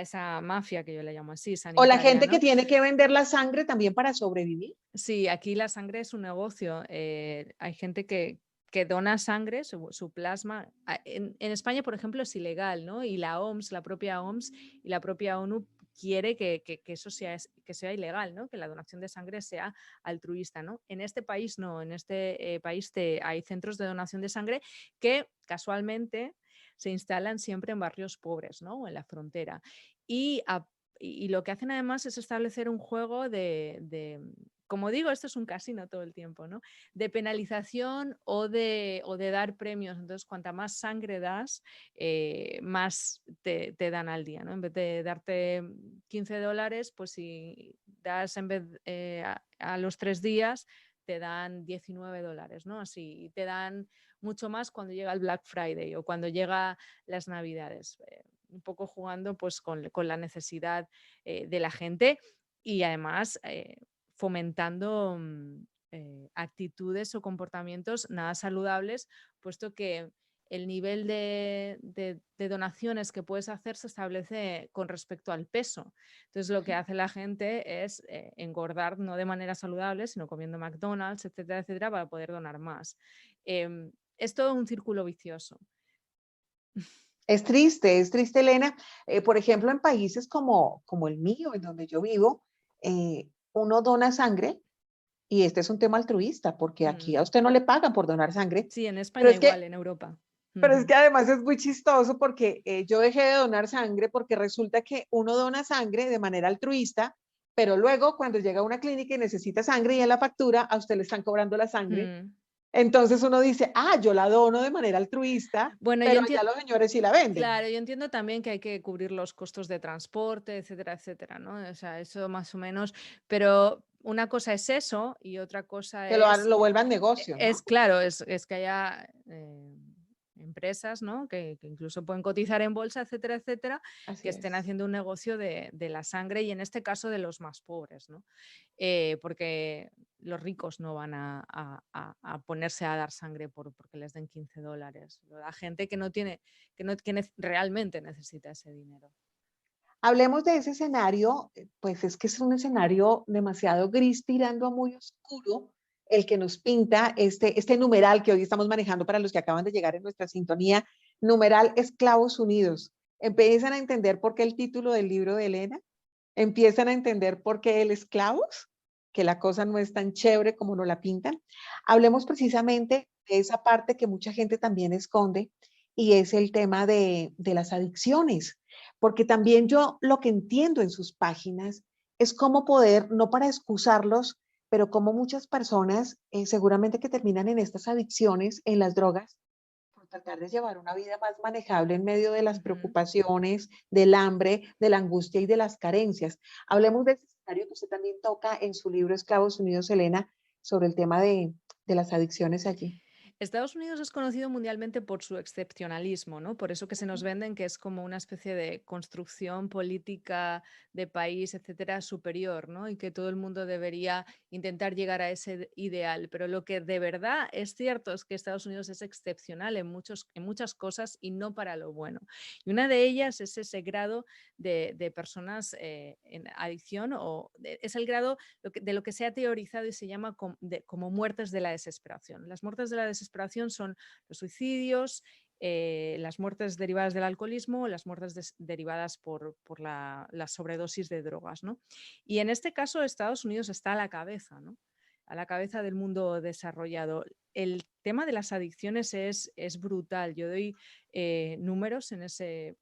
esa mafia que yo le llamo así, O la sanitaria, gente que ¿no? tiene que vender la sangre también para sobrevivir. Sí, aquí la sangre es un negocio. Hay gente que dona sangre, su plasma. En España, por ejemplo, es ilegal, ¿no? Y la OMS, la propia OMS y la propia ONU quiere que eso sea ilegal, ¿no? Que la donación de sangre sea altruista, ¿no? En este país no, en este país hay centros de donación de sangre que casualmente se instalan siempre en barrios pobres, ¿no? O en la frontera. Y, y lo que hacen además es establecer un juego como digo, esto es un casino todo el tiempo, ¿no? De penalización o de dar premios. Entonces, cuanta más sangre das, más te dan al día, ¿no? En vez de darte $15, pues si das en vez a los 3 días, te dan $19, ¿no? Así te dan mucho más cuando llega el Black Friday o cuando llega las Navidades. Un poco jugando pues con la necesidad de la gente y además fomentando actitudes o comportamientos nada saludables, puesto que el nivel de donaciones que puedes hacer se establece con respecto al peso. Entonces, lo que hace la gente es engordar no de manera saludable, sino comiendo McDonald's, etcétera, etcétera, para poder donar más. Es todo un círculo vicioso. Es triste, Elena. Por ejemplo, en países como el mío, en donde yo vivo, uno dona sangre y este es un tema altruista, porque aquí a Mm. usted no le pagan por donar sangre, Sí, en pero España es igual, que, en Europa. pero es Ujú. que además es muy chistoso porque yo dejé de donar sangre porque resulta que uno dona sangre de manera altruista, pero luego cuando llega a una clínica y necesita sangre y en la factura a usted le están cobrando la sangre. Mm. Entonces uno dice, ah, yo la dono de manera altruista, Bueno, yo pero allá entiendo. los señores sí la venden. Claro, yo entiendo también que hay que cubrir los costos de transporte, etcétera, etcétera, ¿no? O sea, eso más o menos, pero una cosa es eso y otra cosa Que lo vuelvan negocio, es ¿no? claro, es que haya empresas, ¿no? Que incluso pueden cotizar en bolsa, etcétera, etcétera, Así que estén es. haciendo un negocio de la sangre y en este caso de los más pobres, ¿no? Porque los ricos no van a ponerse a dar sangre porque les den $15. La gente que no tiene, realmente necesita ese dinero. Hablemos de ese escenario, pues es que es un escenario demasiado gris tirando a muy oscuro el que nos pinta este numeral que hoy estamos manejando para los que acaban de llegar en nuestra sintonía, numeral Esclavos Unidos. Empiezan a entender por qué el título del libro de Elena, empiezan a entender por qué el esclavos, que la cosa no es tan chévere como nos la pintan. Hablemos precisamente de esa parte que mucha gente también esconde y es el tema de las adicciones, porque también yo lo que entiendo en sus páginas es cómo poder, no para excusarlos, pero como muchas personas seguramente que terminan en estas adicciones, en las drogas, por tratar de llevar una vida más manejable en medio de las Ujú. preocupaciones, del hambre, de la angustia y de las carencias. Hablemos de ese escenario que usted también toca en su libro Esclavos Unidos, Elena, sobre el tema de las adicciones allí. Estados Unidos es conocido mundialmente por su excepcionalismo, ¿no? Por eso que se nos Ujú. venden que es como una especie de construcción política de país, etcétera, superior, ¿no? Y que todo el mundo debería intentar llegar a ese ideal. Pero lo que de verdad es cierto es que Estados Unidos es excepcional en muchas cosas y no para lo bueno. Y una de ellas es ese grado de personas en adicción es el grado de lo que se ha teorizado y se llama como muertes de la desesperación. Las muertes de la desesperación son los suicidios, las muertes derivadas del alcoholismo, las muertes derivadas por la sobredosis de drogas, ¿no? Y en este caso Estados Unidos está a la cabeza, ¿no? A la cabeza del mundo desarrollado. El tema de las adicciones es brutal. Yo doy números en ese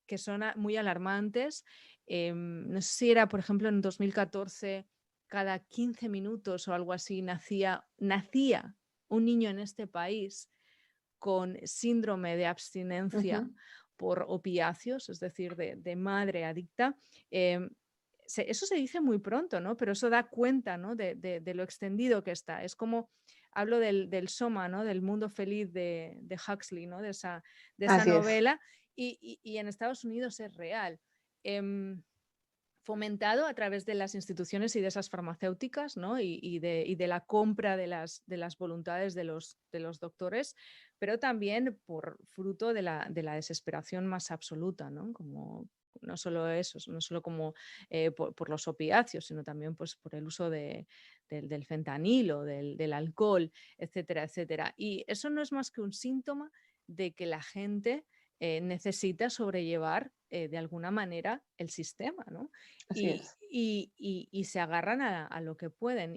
que son muy alarmantes. No sé si era, por ejemplo, en 2014, cada 15 minutos o algo así nacía un niño en este país con síndrome de abstinencia Ujú. por opiáceos, es decir, de madre adicta. Em, Eso se dice muy pronto, ¿no? Pero eso da cuenta, ¿no? de lo extendido que está. Es como, hablo del Soma, ¿no? Del mundo feliz de Huxley, ¿no? De esa Así es. novela, y en Estados Unidos es real. Em, fomentado a través de las instituciones y de esas farmacéuticas, ¿no? y de la compra de las voluntades de los doctores, pero también por fruto de la desesperación más absoluta, ¿no? Como, no solo eso, no solo como por los opiáceos, sino también pues, por el uso del fentanilo, del alcohol, etcétera, etcétera. Y eso no es más que un síntoma de que la gente necesita sobrellevar de alguna manera el sistema, ¿no? Así es. Y se agarran a lo que pueden.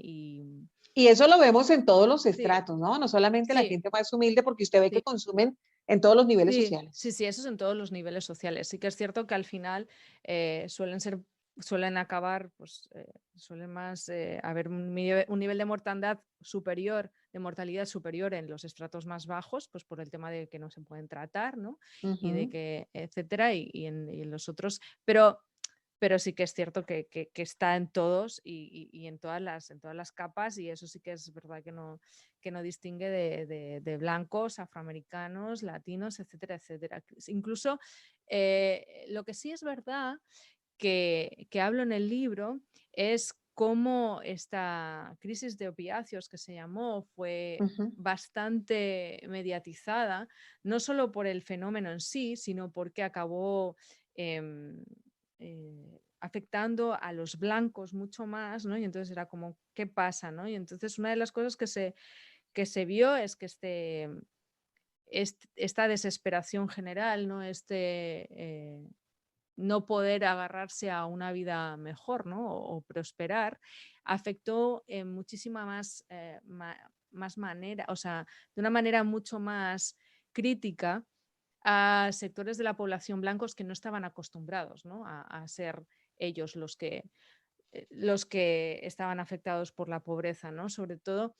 Y eso lo vemos en todos los Sí, estratos, ¿no? No solamente la sí, gente más humilde, porque usted ve que sí. consumen en todos los niveles Sí, sociales. sí, sí, eso es en todos los niveles sociales. Sí que es cierto que al final suelen acabar, pues suelen más haber un nivel de mortandad superior, de mortalidad superior en los estratos más bajos, pues por el tema de que no se pueden tratar, ¿no? Y de Ujú. que, etcétera, y en los otros. Pero sí que es cierto que está en todos y en todas las capas, y eso sí que es verdad que no distingue de blancos, afroamericanos, latinos, etcétera, etcétera. Incluso lo que sí es verdad que hablo en el libro es cómo esta crisis de opiáceos que se llamó fue Ujú. bastante mediatizada, no solo por el fenómeno en sí, sino porque acabó em, afectando a los blancos mucho más, ¿no? Y entonces era como, ¿qué pasa, no? Y entonces una de las cosas que se vio es que esta desesperación general, ¿no? No poder agarrarse a una vida mejor, ¿no? O prosperar, afectó en muchísima más manera, o sea, de una manera mucho más crítica a sectores de la población blancos que no estaban acostumbrados, ¿no? A ser ellos los que estaban afectados por la pobreza, ¿no? Sobre todo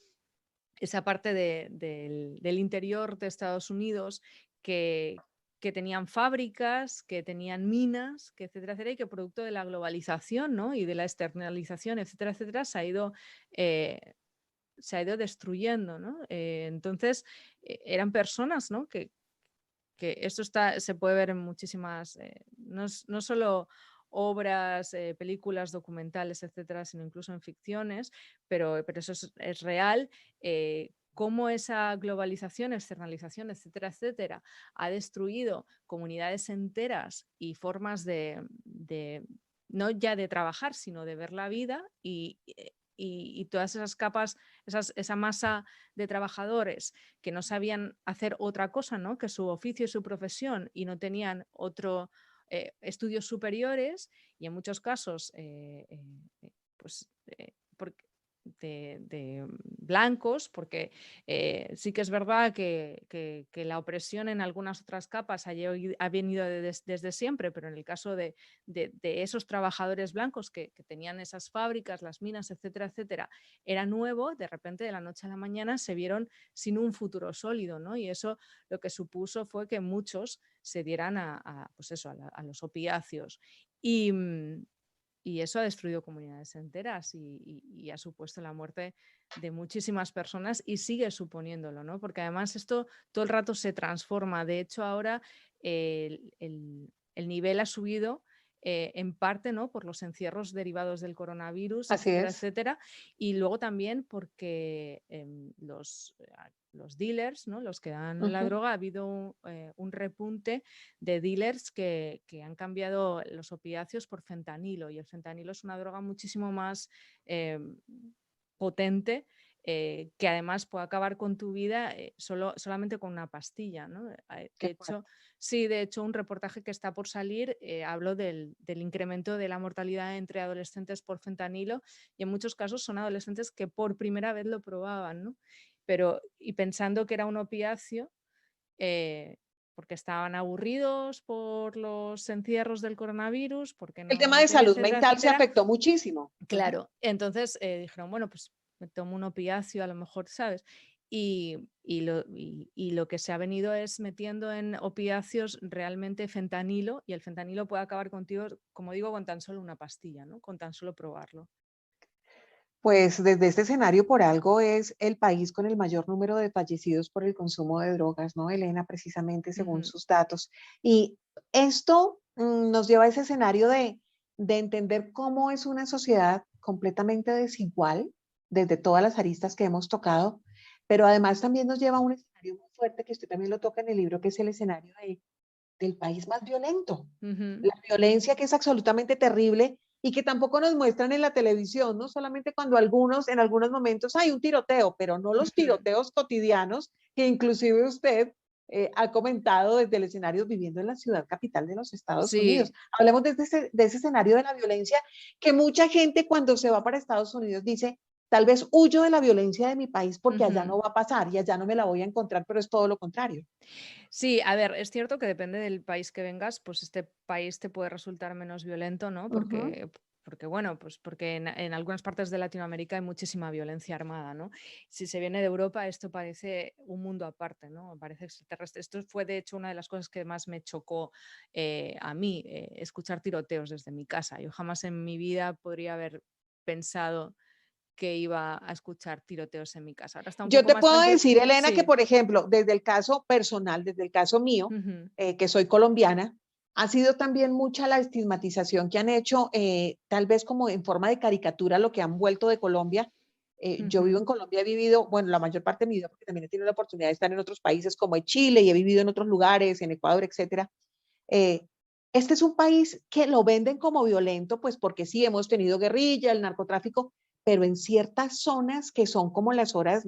esa parte del interior de Estados Unidos que tenían fábricas, que tenían minas, que etcétera, etcétera, y que producto de la globalización, ¿no? Y de la externalización, etcétera, etcétera, se ha ido destruyendo, ¿no? Entonces, eran personas, ¿no? Que esto se puede ver en muchísimas, no solo obras, películas, documentales, etcétera, sino incluso en ficciones, pero eso es real. Cómo esa globalización, externalización, etcétera, etcétera, ha destruido comunidades enteras y formas no ya de trabajar, sino de ver la vida y todas esas capas, esa masa de trabajadores que no sabían hacer otra cosa, ¿no? Que su oficio y su profesión y no tenían otro estudios superiores y en muchos casos pues, de blancos, porque sí que es verdad que la opresión en algunas otras capas ha venido desde siempre, pero en el caso de esos trabajadores blancos que tenían esas fábricas, las minas, etcétera, etcétera, era nuevo, de repente de la noche a la mañana se vieron sin un futuro sólido, ¿no? Y eso lo que supuso fue que muchos se dieran pues eso, a los opiáceos. Y eso ha destruido comunidades enteras y ha supuesto la muerte de muchísimas personas y sigue suponiéndolo, ¿no? Porque además esto todo el rato se transforma. De hecho, ahora el nivel ha subido en parte, ¿no? Por los encierros derivados del coronavirus, Así etcétera, es. etcétera. Y luego también porque los dealers, ¿no? Los que dan la Ujú. droga, ha habido un repunte de dealers que han cambiado los opiáceos por fentanilo, y el fentanilo es una droga muchísimo más potente, que además puede acabar con tu vida solamente con una pastilla, ¿no? Qué fuerte. De hecho, un reportaje que está por salir habló del incremento de la mortalidad entre adolescentes por fentanilo, y en muchos casos son adolescentes que por primera vez lo probaban, ¿no? Y pensando que era un opiáceo, eh, porque estaban aburridos por los encierros del coronavirus, porque El tema no, de salud etcétera, mental se etcétera. afectó muchísimo. Ujú. Claro, entonces dijeron, bueno, pues me tomo un opiáceo, a lo mejor, ¿sabes? Y lo que se ha venido es metiendo en opiáceos realmente fentanilo, y el fentanilo puede acabar contigo, como digo, con tan solo una pastilla, ¿no? Con tan solo probarlo. Pues desde este escenario por algo es el país con el mayor número de fallecidos por el consumo de drogas, ¿no, Elena? Precisamente según Ujú, sus datos. Y esto nos lleva a ese escenario de de entender cómo es una sociedad completamente desigual desde todas las aristas que hemos tocado, pero además también nos lleva a un escenario muy fuerte que usted también lo toca en el libro, que es el escenario del país más violento. Ujú. La violencia que es absolutamente terrible y que tampoco nos muestran en la televisión, no solamente cuando en algunos momentos hay un tiroteo, pero no los Ujú. tiroteos cotidianos que inclusive usted ha comentado desde el escenario viviendo en la ciudad capital de los Estados Unidos. Sí, Hablemos de ese escenario de la violencia que mucha gente cuando se va para Estados Unidos dice, tal vez huyo de la violencia de mi país porque allá ujú. no va a pasar y allá no me la voy a encontrar, pero es todo lo contrario. Sí, a ver, es cierto que depende del país que vengas, pues este país te puede resultar menos violento, ¿no? Ujú. Porque bueno, pues porque en algunas partes de Latinoamérica hay muchísima violencia armada, ¿no? Si se viene de Europa, esto parece un mundo aparte, ¿no? Parece extraterrestre. Esto fue, de hecho, una de las cosas que más me chocó a mí, escuchar tiroteos desde mi casa. Yo jamás en mi vida podría haber pensado que iba a escuchar tiroteos en mi casa. Ahora está un Yo poco te más puedo tranquilo. decir, Elena, que Sí. por ejemplo, desde el caso personal, desde el caso mío, Ujú, que soy colombiana, ha sido también mucha la estigmatización que han hecho, tal vez como en forma de caricatura, lo que han vuelto de Colombia. Yo vivo ujú, en Colombia, he vivido, bueno, la mayor parte de mi vida, porque también he tenido la oportunidad de estar en otros países como en Chile y he vivido en otros lugares, en Ecuador, etcétera. Eh, este es un país que lo venden como violento, pues porque sí, hemos tenido guerrilla, el narcotráfico, pero en ciertas zonas que son como las zonas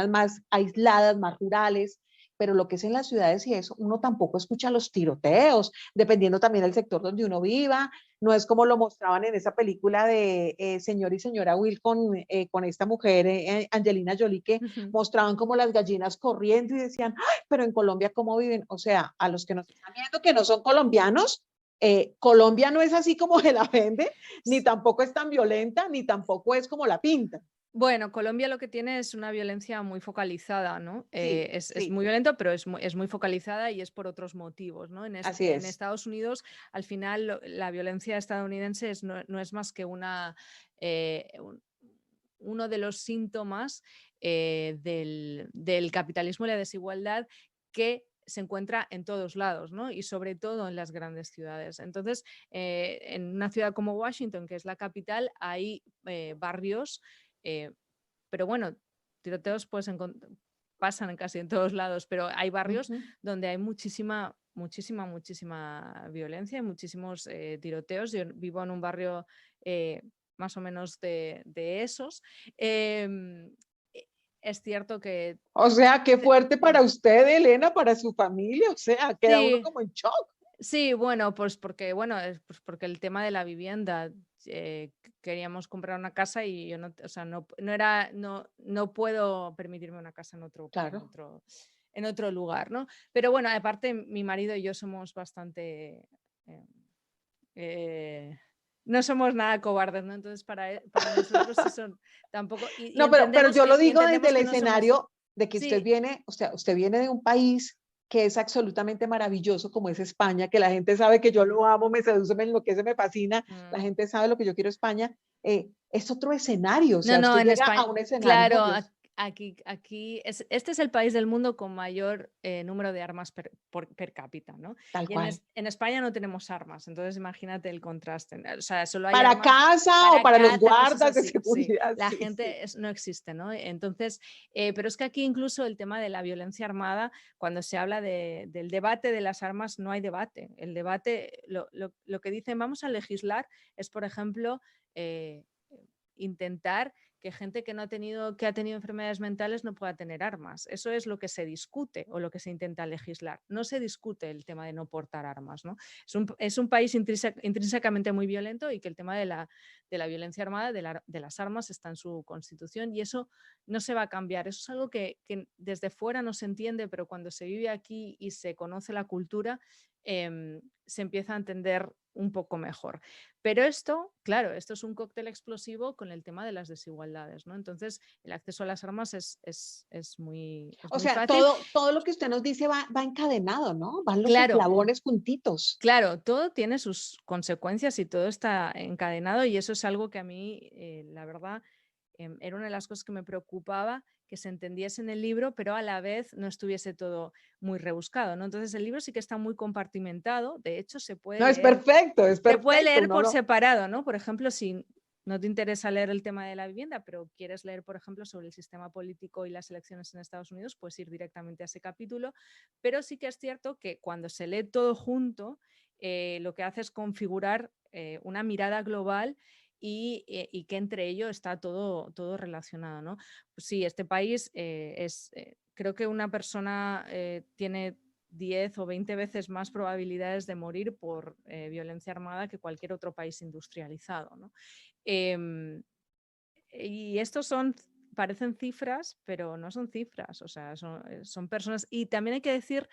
más aisladas, más rurales, pero lo que es en las ciudades y eso, uno tampoco escucha los tiroteos, dependiendo también del sector donde uno viva. No es como lo mostraban en esa película de Señor y Señora Will con esta mujer, Angelina Jolie, que ujú. mostraban como las gallinas corriendo y decían, pero en Colombia, ¿cómo viven? O sea, a los que nos están viendo que no son colombianos, Colombia no es así como se la vende, ni tampoco es tan violenta, ni tampoco es como la pinta. Bueno, Colombia lo que tiene es una violencia muy focalizada, ¿no? Sí, Es sí, muy violento, pero es muy focalizada y es por otros motivos, ¿no? así En es. Estados Unidos, al final, la violencia estadounidense no es más que uno de los síntomas del capitalismo y la desigualdad que se encuentra en todos lados, ¿no? Y sobre todo en las grandes ciudades. Entonces, en una ciudad como Washington, que es la capital, hay barrios, eh, pero bueno, tiroteos pasan en casi en todos lados, pero hay barrios Ujú. donde hay muchísima violencia y muchísimos tiroteos. Yo vivo en un barrio eh, más o menos de esos. Em, e- es cierto que... O sea, qué fuerte para Sí, usted, Elena, para su familia. O sea, queda uno sí, como en shock. sí, bueno, pues porque, pues porque el tema de la vivienda, queríamos comprar una casa y yo no, o sea, no puedo permitirme una casa Claro. en otro lugar, ¿no? Pero bueno, aparte mi marido y yo somos bastante, eh, eh, no somos nada cobardes, ¿no? Entonces para nosotros eso tampoco, No, pero yo lo y digo desde entendemos el que no somos, escenario de que usted sí. viene, o sea, usted viene de un país que es absolutamente maravilloso como es España, que la gente sabe que yo lo amo, me seduce, me enloquece, me fascina, la mm, gente sabe lo que yo quiero España. Es otro escenario, o No, sea, no, usted en llega España, a un escenario, claro, Dios, este es el país del mundo con mayor número de armas per cápita, ¿no? tal Y cual. en España no tenemos armas, entonces imagínate el contraste. O sea, solo hay Para armas casa o para para los caza, cosas guardas de así, sí. seguridad, La sí, sí. gente no existe, ¿no? Entonces, pero es que aquí incluso el tema de la violencia armada, cuando se habla del debate de las armas, no hay debate. El debate, lo que dicen, vamos a legislar, es, por ejemplo, eh, intentar que gente que ha tenido enfermedades mentales no pueda tener armas. Eso es lo que se discute o lo que se intenta legislar. No se discute el tema de no portar armas, ¿no? Es un país intrínsecamente muy violento y que el tema de la violencia armada, de las armas, está en su constitución y eso no se va a cambiar. Eso es algo que desde fuera no se entiende, pero cuando se vive aquí y se conoce la cultura, se empieza a entender un poco mejor. Pero esto, claro, esto es un cóctel explosivo con el tema de las desigualdades, ¿no? Entonces, el acceso a las armas es O muy sea, fácil. todo lo que usted nos dice va encadenado, ¿no? Van los Claro, eslabones juntitos. claro, todo tiene sus consecuencias y todo está encadenado y eso es algo que a mí, la verdad, era una de las cosas que me preocupaba, que se entendiese en el libro, pero a la vez no estuviese todo muy rebuscado, ¿no? Entonces el libro sí que está muy compartimentado, de hecho se puede No, es leer, perfecto, es se puede perfecto. leer Uno por lo- separado, ¿no? Por ejemplo, si no te interesa leer el tema de la vivienda, pero quieres leer, por ejemplo, sobre el sistema político y las elecciones en Estados Unidos, puedes ir directamente a ese capítulo, pero sí que es cierto que cuando se lee todo junto, lo que hace es configurar una mirada global y que entre ello está todo relacionado, ¿no? Pues sí, este país creo que una persona tiene 10 o 20 veces más probabilidades de morir por violencia armada que cualquier otro país industrializado, ¿no? Em, y estos parecen cifras, pero no son cifras, o sea, son personas. Y también hay que decir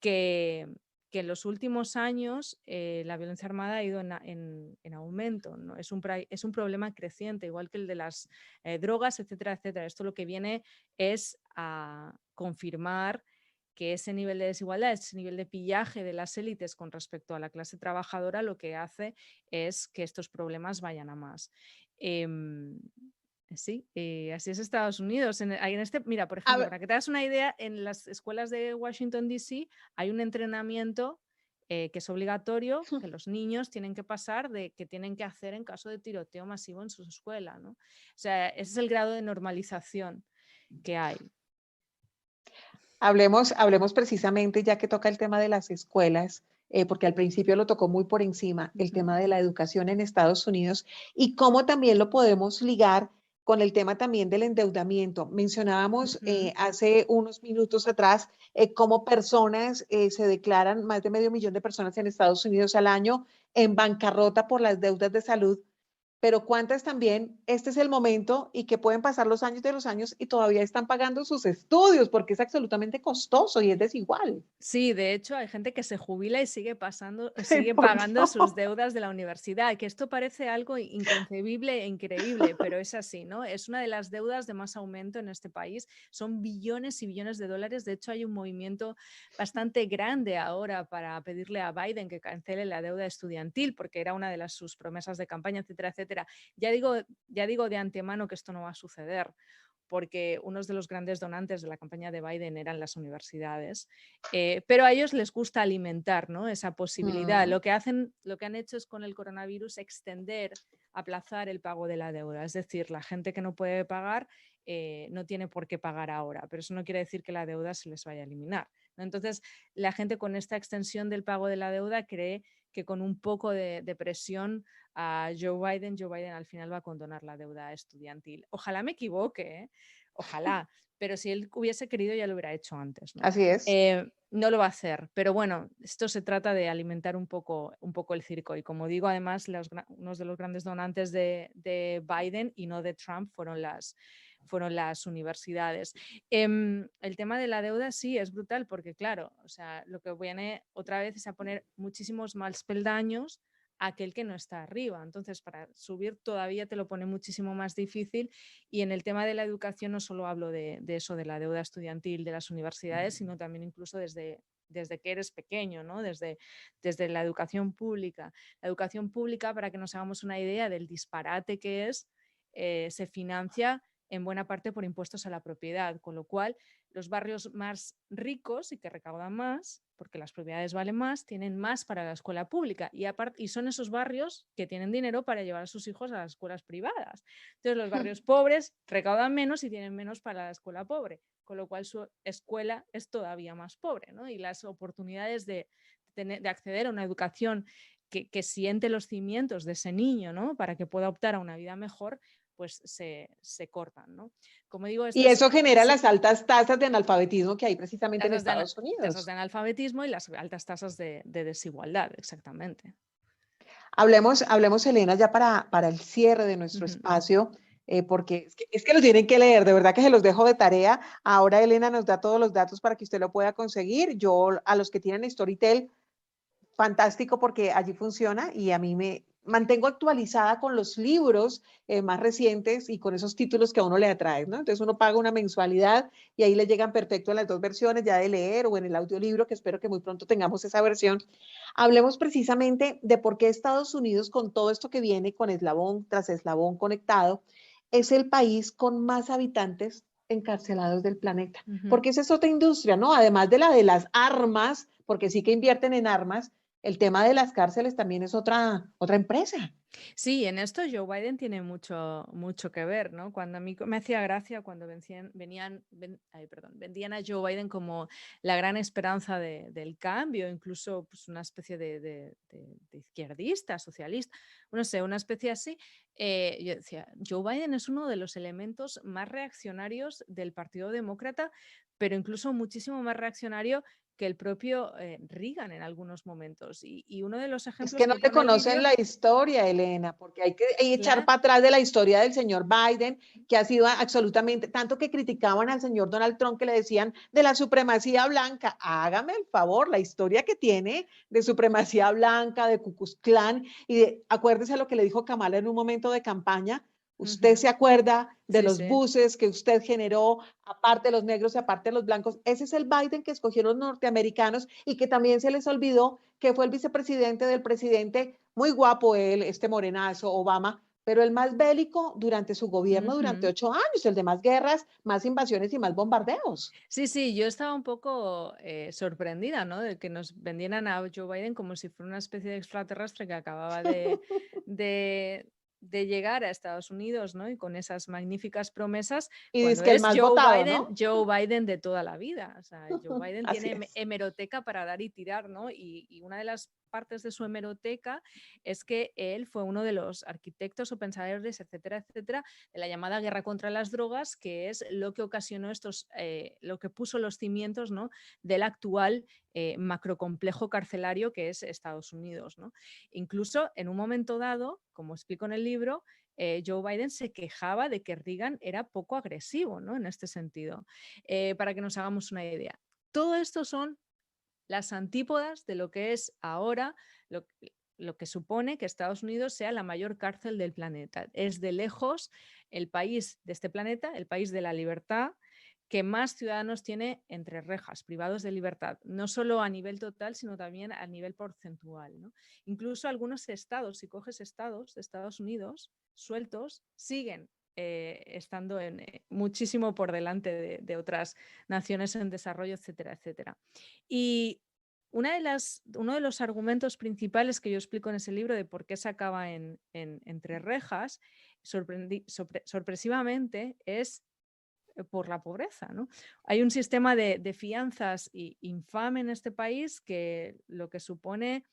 que, que en los últimos años la violencia armada ha ido en aumento, ¿no? Es un problema creciente, igual que el de las drogas, etcétera, etcétera. Esto lo que viene es a confirmar que ese nivel de desigualdad, ese nivel de pillaje de las élites con respecto a la clase trabajadora, lo que hace es que estos problemas vayan a más. Em, Sí, así es Estados Unidos. Mira, por A ejemplo, ver, para que te hagas una idea, en las escuelas de Washington, D.C. hay un entrenamiento que es obligatorio, que los niños tienen que pasar, que tienen que hacer en caso de tiroteo masivo en su escuela, ¿no? O sea, ese es el grado de normalización que hay. hablemos precisamente, ya que toca el tema de las escuelas, porque al principio lo tocó muy por encima, el tema de la educación en Estados Unidos y cómo también lo podemos ligar con el tema también del endeudamiento. Mencionábamos hace unos minutos atrás cómo personas se declaran, más de 500.000 de personas en Estados Unidos al año en bancarrota por las deudas de salud, pero cuántas también, este es el momento y que pueden pasar los años de los años y todavía están pagando sus estudios porque es absolutamente costoso y es desigual. Sí, de hecho hay gente que se jubila y sigue Ay, sigue por pagando sus Dios. deudas de la universidad, que esto parece algo inconcebible e increíble, pero es así, ¿no? Es una de las deudas de más aumento en este país, son billones y billones de dólares, de hecho hay un movimiento bastante grande ahora para pedirle a Biden que cancele la deuda estudiantil, porque era una de sus promesas de campaña, etcétera, etcétera. Ya digo de antemano que esto no va a suceder, porque unos de los grandes donantes de la campaña de Biden eran las universidades, pero a ellos les gusta alimentar, ¿no?, esa posibilidad. Mm. Lo que han hecho es con el coronavirus aplazar el pago de la deuda, es decir, la gente que no puede pagar no tiene por qué pagar ahora, pero eso no quiere decir que la deuda se les vaya a eliminar, ¿no? Entonces, la gente con esta extensión del pago de la deuda cree que con un poco de presión a Joe Biden al final va a condonar la deuda estudiantil. Ojalá me equivoque, ¿eh? Ojalá, pero si él hubiese querido ya lo hubiera hecho antes, ¿no? Así es. No lo va a hacer, pero bueno, esto se trata de alimentar un poco el circo y como digo, además, unos de los grandes donantes de Biden y no de Trump fueron las universidades. El tema de la deuda sí es brutal porque claro, o sea, lo que viene otra vez es a poner muchísimos más peldaños a aquel que no está arriba. Entonces, para subir todavía te lo pone muchísimo más difícil y en el tema de la educación no solo hablo de eso, de la deuda estudiantil de las universidades, sino también incluso desde que eres pequeño, ¿no? Desde la educación pública. La educación pública, para que nos hagamos una idea del disparate que es, se financia en buena parte por impuestos a la propiedad, con lo cual los barrios más ricos y que recaudan más, porque las propiedades valen más, tienen más para la escuela pública y son esos barrios que tienen dinero para llevar a sus hijos a las escuelas privadas. Entonces los barrios pobres recaudan menos y tienen menos para la escuela pobre, con lo cual su escuela es todavía más pobre, ¿no? Y las oportunidades de acceder a una educación que siente los cimientos de ese niño, ¿no?, para que pueda optar a una vida mejor, pues se cortan, ¿no? Como digo, Y eso genera las altas tasas de analfabetismo que hay precisamente en Estados tasas de Unidos. analfabetismo y las altas tasas de desigualdad, exactamente. Hablemos, Elena, ya para el cierre de nuestro espacio, porque es que lo tienen que leer, de verdad que se los dejo de tarea. Ahora Elena nos da todos los datos para que usted lo pueda conseguir. Yo, a los que tienen Storytel, fantástico porque allí funciona y a mí me mantengo actualizada con los libros más recientes y con esos títulos que a uno le atraen, ¿no? Entonces uno paga una mensualidad y ahí le llegan perfecto las dos versiones ya de leer o en el audiolibro, que espero que muy pronto tengamos esa versión. Hablemos precisamente de por qué Estados Unidos, con todo esto que viene con eslabón tras eslabón conectado, es el país con más habitantes encarcelados del planeta. Ujú. Porque esa es otra industria, ¿no? Además de la de las armas, porque sí que invierten en armas, el tema de las cárceles también es otra empresa. Sí, en esto Joe Biden tiene mucho que ver, ¿no? Cuando a mí me hacía gracia cuando vendían a Joe Biden como la gran esperanza del cambio, incluso pues, una especie de izquierdista, socialista, no sé, una especie así. Yo decía, Joe Biden es uno de los elementos más reaccionarios del Partido Demócrata, pero incluso muchísimo más reaccionario que el propio Reagan en algunos momentos. Y uno de los Es ejemplos que no que le pone el conocen vídeo, la historia, Elena, porque hay que echar claro, para atrás de la historia del señor Biden, que ha sido absolutamente, tanto que criticaban al señor Donald Trump, que le decían de la supremacía blanca. Hágame el favor, la historia que tiene de supremacía blanca, de Ku Klux Klan, acuérdese lo que le dijo Kamala en un momento de campaña. Usted se acuerda de sí, los sí. buses que usted generó, aparte de los negros y aparte de los blancos. Ese es el Biden que escogieron los norteamericanos y que también se les olvidó que fue el vicepresidente del presidente, muy guapo él, este morenazo, Obama, pero el más bélico durante su gobierno, durante 8 años, el de más guerras, más invasiones y más bombardeos. Sí, sí, yo estaba un poco sorprendida, ¿no? De que nos vendieran a Joe Biden como si fuera una especie de extraterrestre que acababa de, de llegar a Estados Unidos, ¿no? Y con esas magníficas promesas, Y dice cuando que el es más votado, ¿no? Joe Biden de toda la vida. O sea, Joe Biden Así tiene es. hemeroteca para dar y tirar, ¿no? Y una de las partes de su hemeroteca es que él fue uno de los arquitectos o pensadores, etcétera, etcétera, de la llamada guerra contra las drogas, que es lo que ocasionó lo que puso los cimientos, ¿no? Del actual macrocomplejo carcelario que es Estados Unidos, ¿no? Incluso en un momento dado, como explico en el libro, Joe Biden se quejaba de que Reagan era poco agresivo, ¿no? En este sentido, para que nos hagamos una idea. Todo esto son las antípodas de lo que es ahora lo que supone que Estados Unidos sea la mayor cárcel del planeta. Es de lejos el país de este planeta, el país de la libertad, que más ciudadanos tiene entre rejas, privados de libertad, no solo a nivel total, sino también a nivel porcentual, ¿no? Incluso algunos estados, si coges estados de Estados Unidos sueltos, siguen estando muchísimo por delante de otras naciones en desarrollo, etcétera, etcétera. Y uno de los argumentos principales que yo explico en ese libro de por qué se acaba entre rejas, sorpresivamente, es por la pobreza, ¿no? Hay un sistema de fianzas infame en este país que lo que supone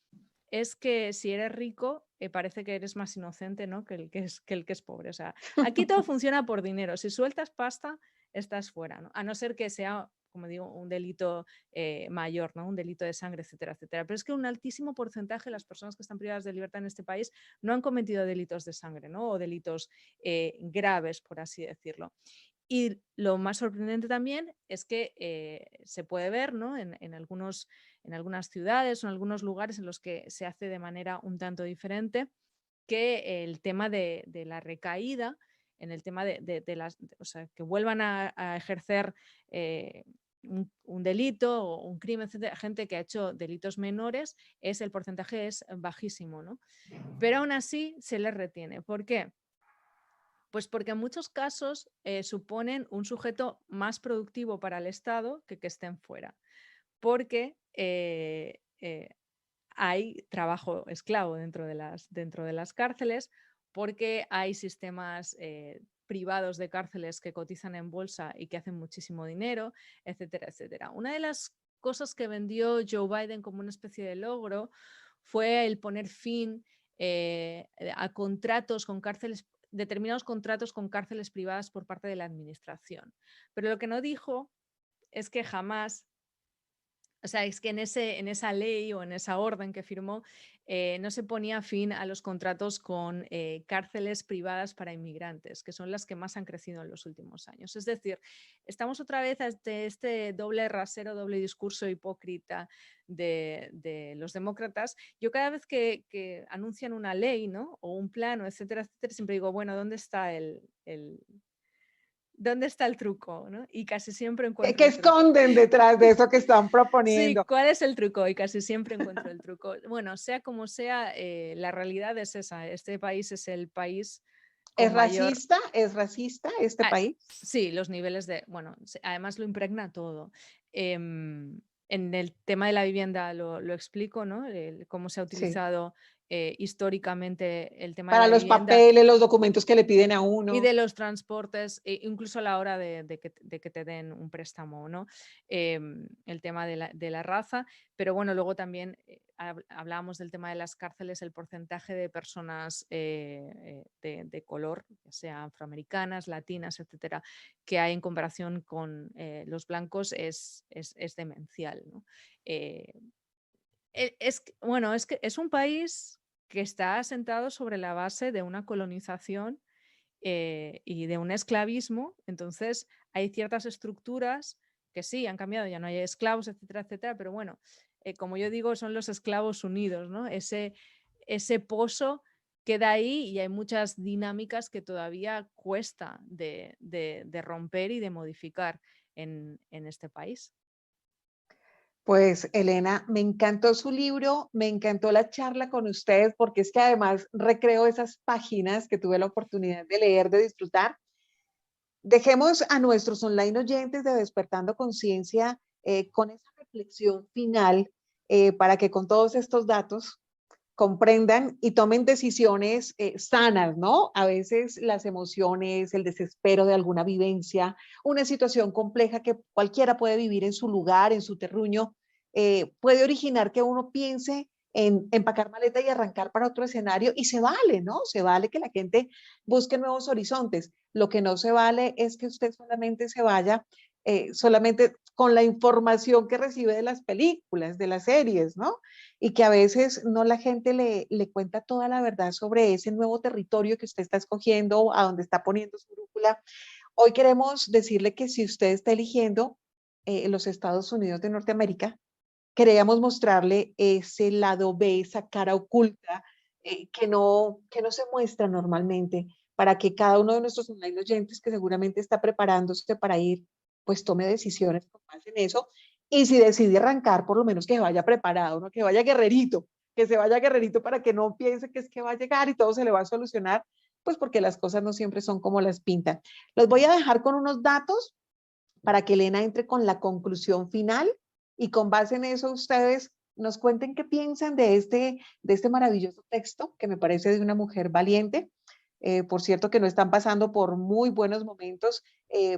es que si eres rico, parece que eres más inocente, ¿no? que el que es pobre. O sea, aquí todo funciona por dinero. Si sueltas pasta, estás fuera, ¿no? A no ser que sea, como digo, un delito mayor, ¿no? Un delito de sangre, etcétera, etcétera. Pero es que un altísimo porcentaje de las personas que están privadas de libertad en este país no han cometido delitos de sangre, ¿no? O delitos graves, por así decirlo. Y lo más sorprendente también es que se puede ver, ¿no? en algunas ciudades o en algunos lugares en los que se hace de manera un tanto diferente, que el tema de la recaída, en el tema o sea, que vuelvan a ejercer un delito o un crimen, etcétera, gente que ha hecho delitos menores, el porcentaje es bajísimo, ¿no? Pero aún así se les retiene. ¿Por qué? Pues porque en muchos casos suponen un sujeto más productivo para el Estado que estén fuera, porque hay trabajo esclavo dentro de las cárceles, porque hay sistemas privados de cárceles que cotizan en bolsa y que hacen muchísimo dinero, etcétera, etcétera. Una de las cosas que vendió Joe Biden como una especie de logro fue el poner fin a contratos con cárceles, determinados contratos con cárceles privadas por parte de la administración. Pero lo que no dijo es que jamás, o sea, es que en esa ley o en esa orden que firmó no se ponía fin a los contratos con cárceles privadas para inmigrantes, que son las que más han crecido en los últimos años. Es decir, estamos otra vez ante este doble rasero, doble discurso hipócrita de los demócratas. Yo cada vez que anuncian una ley, ¿no? O un plan, etcétera, etcétera, siempre digo, bueno, ¿dónde está ¿dónde está el truco? ¿No? Y casi siempre encuentro ¿Qué el truco. esconden detrás de eso que están Sí, proponiendo? ¿cuál es el truco? Y casi siempre encuentro el truco. Bueno, sea como sea, la realidad es esa. Este país es el país con mayor... ¿Es racista este país? Sí, los niveles de, bueno, además lo impregna todo. En el tema de la vivienda lo explico, ¿no? Cómo se ha Sí. utilizado históricamente el tema de Para la los vivienda papeles, los documentos que le piden a y uno. de los transportes, incluso a la hora de que te den un préstamo, ¿no? El tema de la raza, pero bueno, luego también hablábamos del tema de las cárceles, el porcentaje de personas de color, ya sea afroamericanas, latinas, etcétera, que hay en comparación con los blancos es demencial, ¿no? Bueno, es que es un país que está asentado sobre la base de una colonización y de un esclavismo. Entonces hay ciertas estructuras que sí han cambiado, ya no hay esclavos, etcétera, etcétera, pero bueno, como yo digo, son los esclavos unidos, ¿no? Ese pozo queda ahí y hay muchas dinámicas que todavía cuesta de romper y de modificar en este país. Pues Elena, me encantó su libro, me encantó la charla con ustedes, porque es que además recreo esas páginas que tuve la oportunidad de leer, de disfrutar. Dejemos a nuestros online oyentes de Despertando Conciencia con esa reflexión final para que con todos estos datos comprendan y tomen decisiones sanas, ¿no? A veces las emociones, el desespero de alguna vivencia, una situación compleja que cualquiera puede vivir en su lugar, en su terruño, puede originar que uno piense en empacar maleta y arrancar para otro escenario y se vale, ¿no? Se vale que la gente busque nuevos horizontes. Lo que no se vale es que usted solamente se vaya solamente con la información que recibe de las películas, de las series, ¿no? Y que a veces no la gente le cuenta toda la verdad sobre ese nuevo territorio que usted está escogiendo, a donde está poniendo su brújula. Hoy queremos decirle que si usted está eligiendo los Estados Unidos de Norteamérica, queríamos mostrarle ese lado B, esa cara oculta que no se muestra normalmente, para que cada uno de nuestros online oyentes que seguramente está preparándose para ir, pues tome decisiones con base en eso. Y si decide arrancar, por lo menos que vaya preparado, ¿no? Que vaya guerrerito, que se vaya guerrerito para que no piense que es que va a llegar y todo se le va a solucionar, pues porque las cosas no siempre son como las pintan. Los voy a dejar con unos datos para que Elena entre con la conclusión final y con base en eso ustedes nos cuenten qué piensan de este maravilloso texto que me parece de una mujer valiente. Por cierto que no están pasando por muy buenos momentos,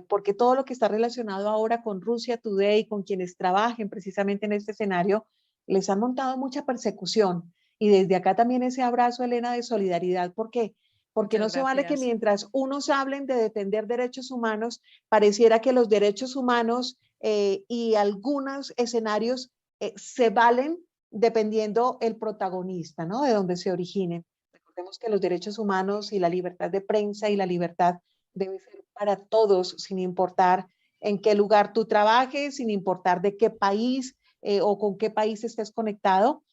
porque todo lo que está relacionado ahora con Rusia Today, con quienes trabajen precisamente en este escenario, les han montado mucha persecución. Y desde acá también ese abrazo, Elena, de solidaridad, porque Muchas no se vale que gracias. mientras unos hablen de defender derechos humanos, pareciera que los derechos humanos y algunos escenarios se valen dependiendo el protagonista, ¿no? De donde se originen. Recordemos que los derechos humanos y la libertad de prensa y la libertad debe ser para todos, sin importar en qué lugar tú trabajes, sin importar de qué país o con qué país estés conectado.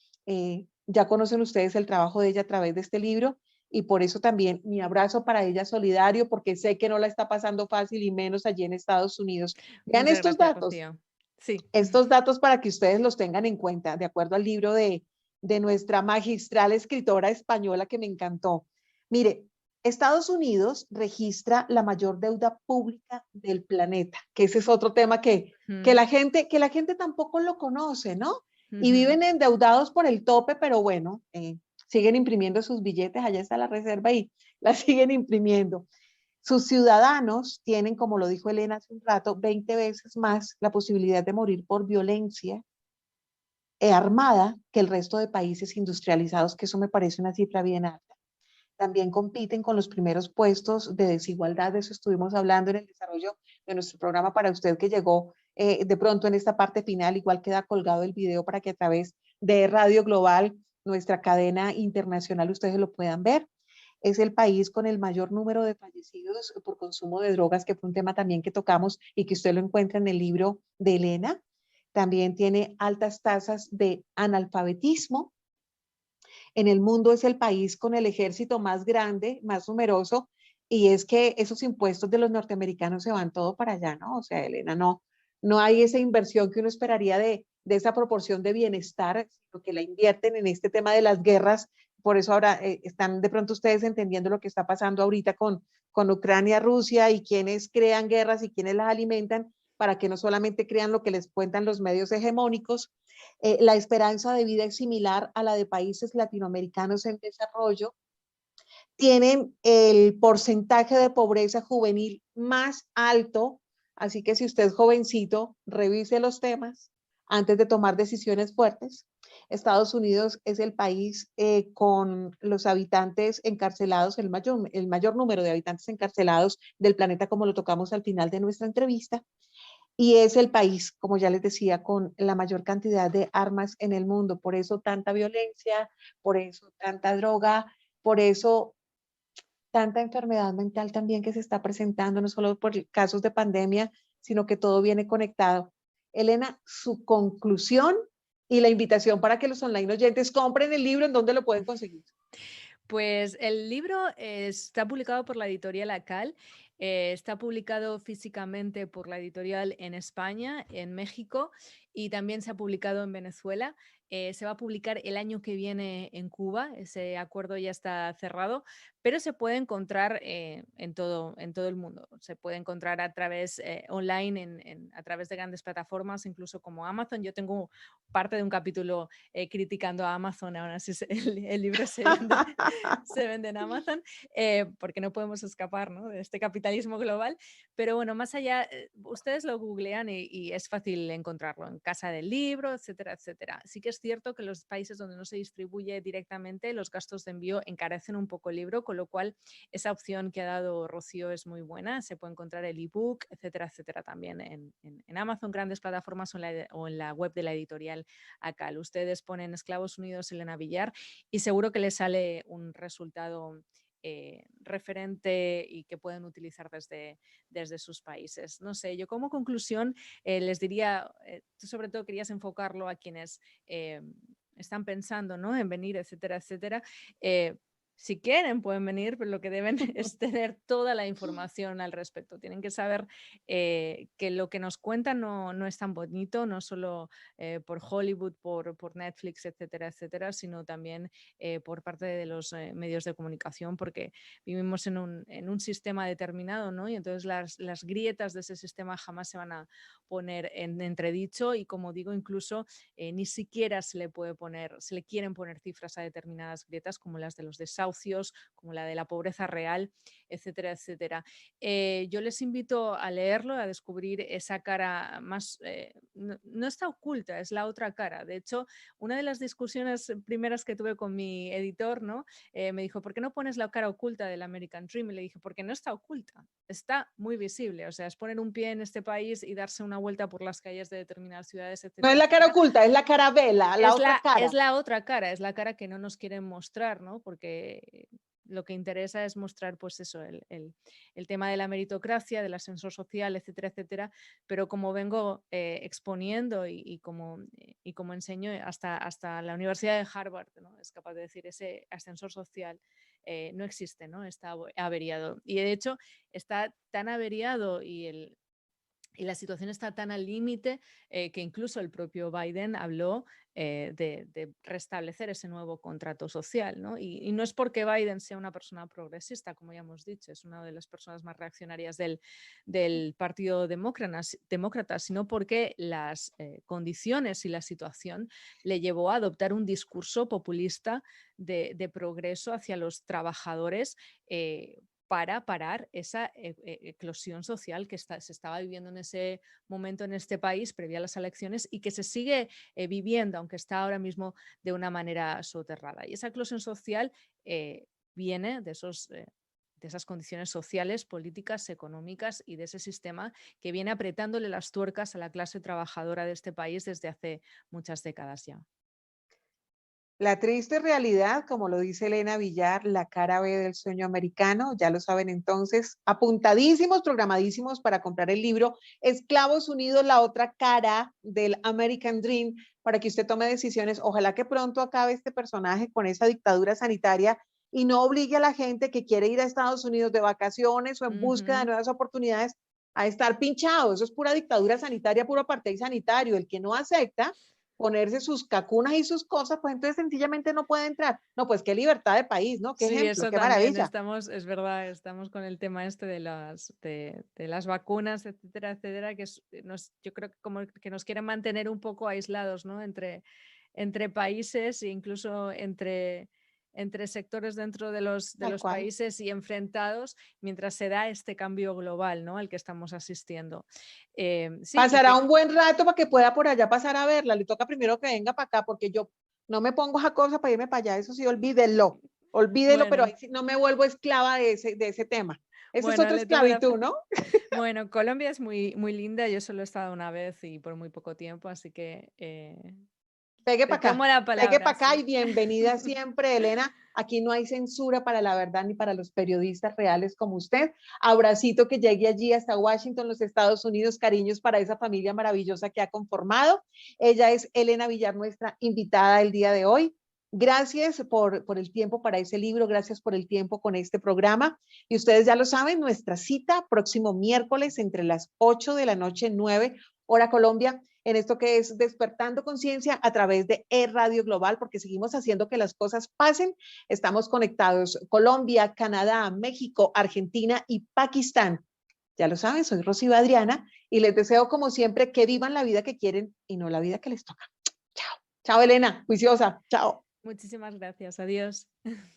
Ya conocen ustedes el trabajo de ella a través de este libro y por eso también mi abrazo para ella solidario, porque sé que no la está pasando fácil y menos allí en Estados Unidos. Vean Muchas estos gracias, datos. Rocío. Sí. Estos datos para que ustedes los tengan en cuenta, de acuerdo al libro de nuestra magistral escritora española que me encantó. Mire, Estados Unidos registra la mayor deuda pública del planeta, que ese es otro tema que la gente tampoco lo conoce, ¿no? Y viven endeudados por el tope, pero bueno, siguen imprimiendo sus billetes, allá está la reserva y la siguen imprimiendo. Sus ciudadanos tienen, como lo dijo Elena hace un rato, 20 veces más la posibilidad de morir por violencia armada que el resto de países industrializados, que eso me parece una cifra bien alta. También compiten con los primeros puestos de desigualdad, de eso estuvimos hablando en el desarrollo de nuestro programa para usted que llegó de pronto en esta parte final, igual queda colgado el video para que a través de Radio Global, nuestra cadena internacional, ustedes lo puedan ver. Es el país con el mayor número de fallecidos por consumo de drogas, que fue un tema también que tocamos y que usted lo encuentra en el libro de Elena. También tiene altas tasas de analfabetismo. En el mundo es el país con el ejército más grande, más numeroso, y es que esos impuestos de los norteamericanos se van todo para allá, ¿no? O sea, Elena, no hay esa inversión que uno esperaría de esa proporción de bienestar, sino que la invierten en este tema de las guerras por eso ahora están de pronto ustedes entendiendo lo que está pasando ahorita con Ucrania, Rusia y quienes crean guerras y quienes las alimentan, para que no solamente crean lo que les cuentan los medios hegemónicos. La esperanza de vida es similar a la de países latinoamericanos en desarrollo. Tienen el porcentaje de pobreza juvenil más alto, así que si usted es jovencito, revise los temas antes de tomar decisiones fuertes. Estados Unidos es el país con los habitantes encarcelados, el mayor número de habitantes encarcelados del planeta, como lo tocamos al final de nuestra entrevista. Y es el país, como ya les decía, con la mayor cantidad de armas en el mundo. Por eso tanta violencia, por eso tanta droga, por eso tanta enfermedad mental también que se está presentando, no solo por casos de pandemia, sino que todo viene conectado. Elena, su conclusión y la invitación para que los online oyentes compren el libro, ¿en dónde lo pueden conseguir? Pues el libro está publicado por la editorial ACAL, está publicado físicamente por la editorial en España, en México, y también se ha publicado en Venezuela. Se va a publicar el año que viene en Cuba, ese acuerdo ya está cerrado, pero se puede encontrar en todo el mundo. Se puede encontrar a través online, a través de grandes plataformas, incluso como Amazon. Yo tengo parte de un capítulo criticando a Amazon, aún así el libro se vende en Amazon, porque no podemos escapar, ¿no?, de este capitalismo global. Pero bueno, más allá, ustedes lo googlean y es fácil encontrarlo en Casa del Libro, etcétera, etcétera. Sí que es cierto que en los países donde no se distribuye directamente, los gastos de envío encarecen un poco el libro, con lo cual esa opción que ha dado Rocío es muy buena. Se puede encontrar el ebook, etcétera, etcétera, también en Amazon, grandes plataformas o en la web de la editorial ACAL. Ustedes ponen Esclavos Unidos Elena Villar y seguro que les sale un resultado referente y que pueden utilizar desde sus países. No sé, yo como conclusión les diría, tú sobre todo querías enfocarlo a quienes están pensando, ¿no?, en venir, etcétera, etcétera. Si quieren pueden venir, pero lo que deben es tener toda la información al respecto. Tienen que saber que lo que nos cuentan no es tan bonito, no solo por Hollywood, por Netflix, etcétera, etcétera, sino también por parte de los medios de comunicación, porque vivimos en un sistema determinado, ¿no? Y entonces las grietas de ese sistema jamás se van a poner en entredicho y, como digo, incluso ni siquiera se le quieren poner cifras a determinadas grietas como las de los desahucios, como la de la pobreza real, etcétera, etcétera. Yo les invito a leerlo, a descubrir esa cara más, no está oculta, es la otra cara. De hecho, una de las discusiones primeras que tuve con mi editor, ¿no?, me dijo, ¿por qué no pones la cara oculta del American Dream? Y le dije, porque no está oculta, está muy visible. O sea, es poner un pie en este país y darse una vuelta por las calles de determinadas ciudades, etcétera. No es la cara oculta, es la cara B, la otra cara. Es la otra cara, es la cara que no nos quieren mostrar, ¿no? Porque lo que interesa es mostrar, pues eso, el tema de la meritocracia, del ascensor social, etcétera, etcétera. Pero como vengo exponiendo y como enseño, hasta la Universidad de Harvard, ¿no?, es capaz de decir, ese ascensor social no existe, ¿no?, está averiado. Y de hecho está tan averiado y la situación está tan al límite que incluso el propio Biden habló de restablecer ese nuevo contrato social, ¿no? Y no es porque Biden sea una persona progresista, como ya hemos dicho, es una de las personas más reaccionarias del Partido Demócrata, sino porque las condiciones y la situación le llevó a adoptar un discurso populista de progreso hacia los trabajadores, para parar esa eclosión social que se estaba viviendo en ese momento en este país previa a las elecciones y que se sigue viviendo, aunque está ahora mismo de una manera soterrada. Y esa eclosión social viene de esas condiciones sociales, políticas, económicas y de ese sistema que viene apretándole las tuercas a la clase trabajadora de este país desde hace muchas décadas ya. La triste realidad, como lo dice Elena Villar, la cara B del sueño americano, ya lo saben entonces, apuntadísimos, programadísimos para comprar el libro Esclavos Unidos, la otra cara del American Dream, para que usted tome decisiones. Ojalá que pronto acabe este personaje con esa dictadura sanitaria y no obligue a la gente que quiere ir a Estados Unidos de vacaciones o en búsqueda de nuevas oportunidades a estar pinchado. Eso es pura dictadura sanitaria, puro apartheid sanitario. El que no acepta ponerse sus cacunas y sus cosas, pues entonces sencillamente no puede entrar. No, pues qué libertad de país, ¿no? Qué Sí, ejemplo, eso qué también maravilla. estamos, es verdad, estamos con el tema este de las vacunas, etcétera, etcétera, que yo creo que como que nos quieren mantener un poco aislados, ¿no? Entre países e incluso entre sectores dentro de los Tal cual. países y enfrentados mientras se da este cambio global, ¿no? Al que estamos asistiendo. Sí, Pasará un buen rato para que pueda por allá pasar a verla. Le toca primero que venga para acá, porque yo no me pongo esa cosa para irme para allá. Eso sí, olvídelo. Olvídelo, pero Bueno. ahí sí no me vuelvo esclava de ese tema. Esa es Bueno, otra le tengo la esclavitud, ¿no? Bueno, Colombia es muy, muy linda. Yo solo he estado una vez y por muy poco tiempo, así que Pegue te para acá. tomo la Pegue palabra. para acá Sí. y bienvenida siempre, Elena. Aquí no hay censura para la verdad ni para los periodistas reales como usted. Abracito que llegue allí hasta Washington, los Estados Unidos. Cariños para esa familia maravillosa que ha conformado. Ella es Elena Villar, nuestra invitada el día de hoy. Gracias por el tiempo para ese libro, gracias por el tiempo con este programa. Y ustedes ya lo saben, nuestra cita próximo miércoles entre las 8 de la noche, 9 hora Colombia, en esto que es Despertando Conciencia a través de Radio Global, porque seguimos haciendo que las cosas pasen. Estamos conectados Colombia, Canadá, México, Argentina y Pakistán. Ya lo saben, soy Rocío Adriana y les deseo como siempre que vivan la vida que quieren y no la vida que les toca. Chao. Chao, Elena, juiciosa. Chao. Muchísimas gracias. Adiós.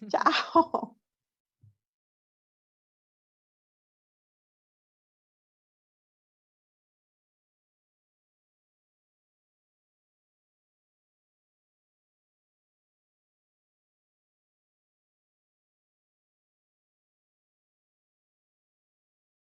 Chao.